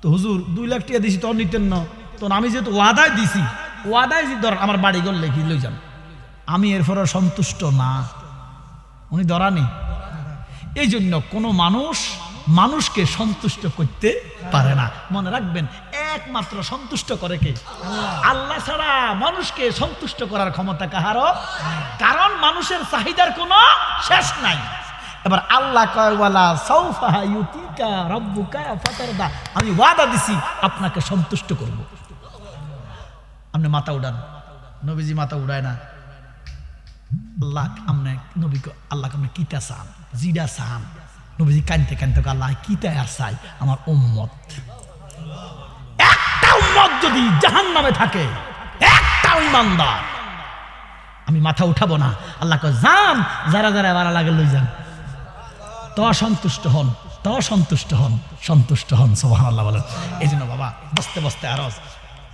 তো হুজুর 2 লাখ টাকা দিছি, তো নিতেন না। তো আমি যেহেতু ওয়াদায় দিছি, ওয়াদায় যে ধর আমার বাড়ি ঘর লেখি লই যান, আমি এরপর সন্তুষ্ট না, উনি ধরানি। এই জন্য কোনো মানুষকে সন্তুষ্ট করতে পারে না। মনে রাখবেন একমাত্র সন্তুষ্ট করে কে? আল্লাহ ছাড়া মানুষকে সন্তুষ্ট করার ক্ষমতা কাহারও, কারণ মানুষের চাহিদার কোনো শেষ নাই। এবার আল্লাহ কয় ওয়ালা সাউফা ইউতিকা রাব্বুকা ফাতারদা, আমি ওয়াদা দিছি আপনাকে সন্তুষ্ট করব। আপনি মাথা উড়ান, নবীজি মাথা উড়ায় না। আল্লাহ আপনি নবীকে, আল্লাহকে আপনি কিতা চান, জিডা চান। নবীজি কানতে কানতে আল্লাহ কিতা আর চাই, আমার উম্মত। একটা উম্মত যদি জাহান্নামে থাকে, একটা ইমানদার, আমি মাথা উঠাবো না। আল্লাহ কয় যান, যারা যারা বাড়া লাগে লই যান। তো সন্তুষ্ট হন, তো সন্তুষ্ট হন, সন্তুষ্ট হন। সুবহানাল্লাহ বলেন। এই জন্য বাবা বসতে বসতে আরজ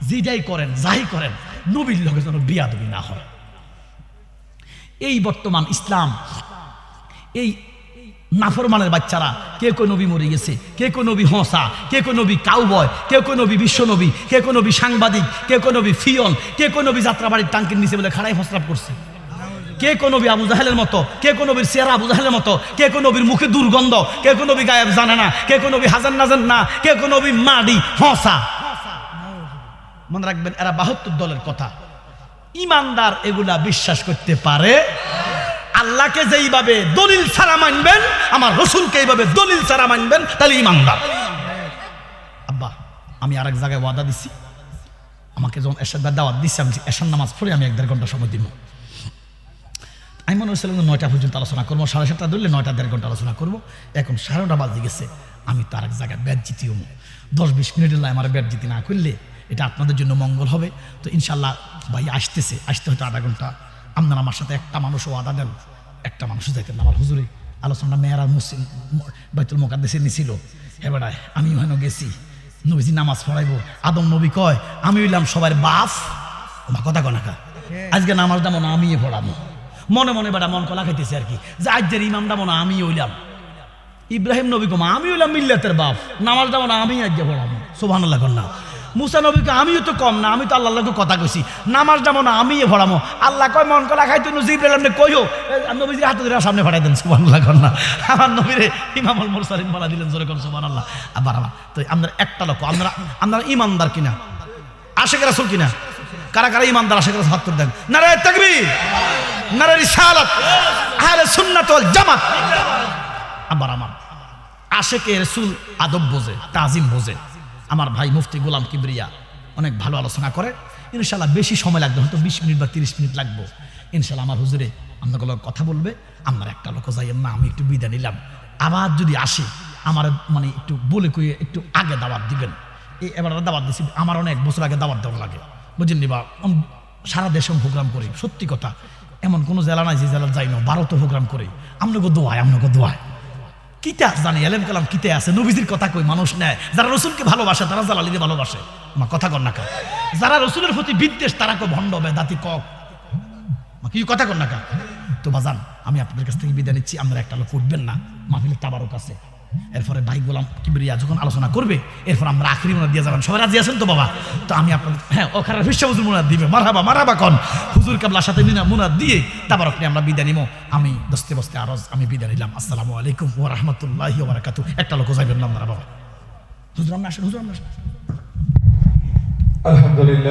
যেটাই করেন, যাই করেন, নবীর লোকে যেন বিয়াদবি না হয়। এই বর্তমান ইসলাম, এই নাফরমানের বাচ্চারা, কে কো নবী মরে গেছে, কে কো নবী হসা, কে কো নবী কাউবয়, কে কো নবী বিশ্ব নবী, কে কো নবী সাংবাদিক, কে কো নবী ফিয়ন, কে কো নবী যাত্রাবাড়ির টাঙ্কির নিচে বলে খাড়াই ফসরাপ করছে, কে কো নবী আবু জাহেলের মতো, কে কো নবীর চেহারা আবু জাহেলের মতো, কে কো নবীর মুখে দুর্গন্ধ, কে কো নবী গায়েব জানে না, কে কো নবী হাজার নাজান না, কে কো নবী মাডি হসা। মনে রাখবেন এরা 72 দলের কথা। ইমানদার এগুলা বিশ্বাস করতে পারে। আল্লাহকে যেইভাবে দলিল ছাড়া মানবেন, আমার রসুলকে এইভাবে দলিল ছাড়া মানবেন, তাহলে ইমানদার। আব্বা আমি আরেক জায়গায় ওয়াদা দিছি, আমাকে যখন এশার দাওয়াত দিচ্ছি, আমি এশার নামাজ পড়ে আমি 1-1.5 ঘন্টা সময় দিব। আমি মনে হচ্ছিলাম 9টা পর্যন্ত আলোচনা করবো, 7:30 ধরলে 9টা 1.5 ঘন্টা আলোচনা করবো। এখন 9:30 বাজে গেছে, আমি তো আরেক জায়গায় ব্যাট জিতিও 10-20 মিনিটের লাই আমার ব্যাট জিতি না করলে এটা আপনাদের জন্য মঙ্গল হবে। তো ইনশাল্লাহ ভাই আসতেছে, আসতে হয়তো 1/2 ঘন্টা। আপনারা আমার সাথে একটা মানুষও ওয়াদা দেন, একটা মানুষ যাইতেন আমার হুজুরে আলোচনা মেয়েরা মুসলিম বাইতুল মুকাদ্দাসে নিছিল। এবার আমি ওখানে গেছি, নবীজি নামাজ পড়াইবো, আদম নবী কয় আমি হইলাম সবার বাপ। আমার কথা কনাকা আজকে নামাজটা মনে আমি পড়াবো, মনে মনে বেটা মন কলা খাইতেছে আর কি, যে আজকের ইমামটা মনে আমি হইলাম। ইব্রাহিম নবী কমা আমি হইলাম মিল্লাতের বাপ, নামাজটা মনে আমি আজকে পড়াবো। সুবহানাল্লাহ কন্যা। মুসা নবীকে আমিও তো কম না, আমি তো আল্লাহকে কথা কইছি, নামাজটা মনে আমি ভরামো। আল্লাহ কয় মন কলা খাইতো জিব্রাইল আপনি কইও, নবীজির হাতে ধরে সামনে ফাটাই দেন। সুবহানাল্লাহ কন্যা। আমার নবীরে ইমামুল মুরসালিন বলা দিলেন, জোরে কোন সুবহানাল্লাহ। আবার তো আমরা একটা লোক, আমরা ইমানদার কিনা, আশিক রাসূল কিনা, কারা কারা ইমানদার আশিক রাসূল হাত তুলে দেন। নারে তাকবীর, নারে রিসালাত, আহলে সুন্নাত ওয়াল জামাত। আবার আমার আশিকে রাসূল আদব বোঝে, তাজিম বোঝে। আমার ভাই মুফতি গোলাম কিবরিয়া অনেক ভালো আলোচনা করে। ইনশাল্লাহ বেশি সময় লাগবে, হয়তো 20 মিনিট বা 30 মিনিট লাগবে। ইনশাল্লাহ আমার হুজুরে আপনাগুলো কথা বলবে, আপনার একটা লোক যাইয়েন না, আমি একটু বিদায় নিলাম। আবার যদি আসে আমার মানে একটু বলে কইয়ে একটু আগে দাওয়াত দিবেন। এবার দাওয়াত দিচ্ছি, আমার অনেক বছর আগে দাওয়াত দেওয়া লাগে, বুঝলেন বা সারা দেশে প্রোগ্রাম করি। সত্যি কথা, এমন কোনো জেলা নাই যে জেলা যাই না, 12টা প্রোগ্রাম করি। আপনাকে দোয়ায় কিতে জানি এলেম কালাম কিতে আছে, নবীজির কথা কই মানুষ নেয়। যারা রসুলকে ভালোবাসে তারা জালালিকে ভালোবাসে। আমার কথা কর না কা, যারা রসুলের প্রতি বিদ্বেষ তারা কো ভণ্ড বেদাতি কক। কি কথা কর না কা। তো বাজান আমি আপনাদের কাছ থেকে বিদায় নিচ্ছি। আমরা একটা লোক উঠবেন না, মাহফিলের তাবারক আছে। এরপরে ভাই গোলাম কিবরিয়া যখন আলোচনা করবে, এরপর আমরা আখরি মুনাদ দিয়ে যাবেন। সবাই রাজি আছেন তো বাবা? তো আমি আপনাদের ওখানে বিশ্ব হুজুর মুনাদ দিবে, মারহাবা কন হুজুর কাবলার সাথে মুনাদ দিয়ে তাবারক নিয়ে আমরা বিদায় নিব। আমি দস্তে বস্তে আরজ আমি বিদায় নিলাম। আসসালামু আলাইকুম ওয়া রাহমাতুল্লাহি ওয়া বারাকাতুহু। একটা লোক যাইবেন না আপনারা বাবা। হুজুর আমরা আসেন, হুজুর আমরা আসেন। আলহামদুলিল্লাহ।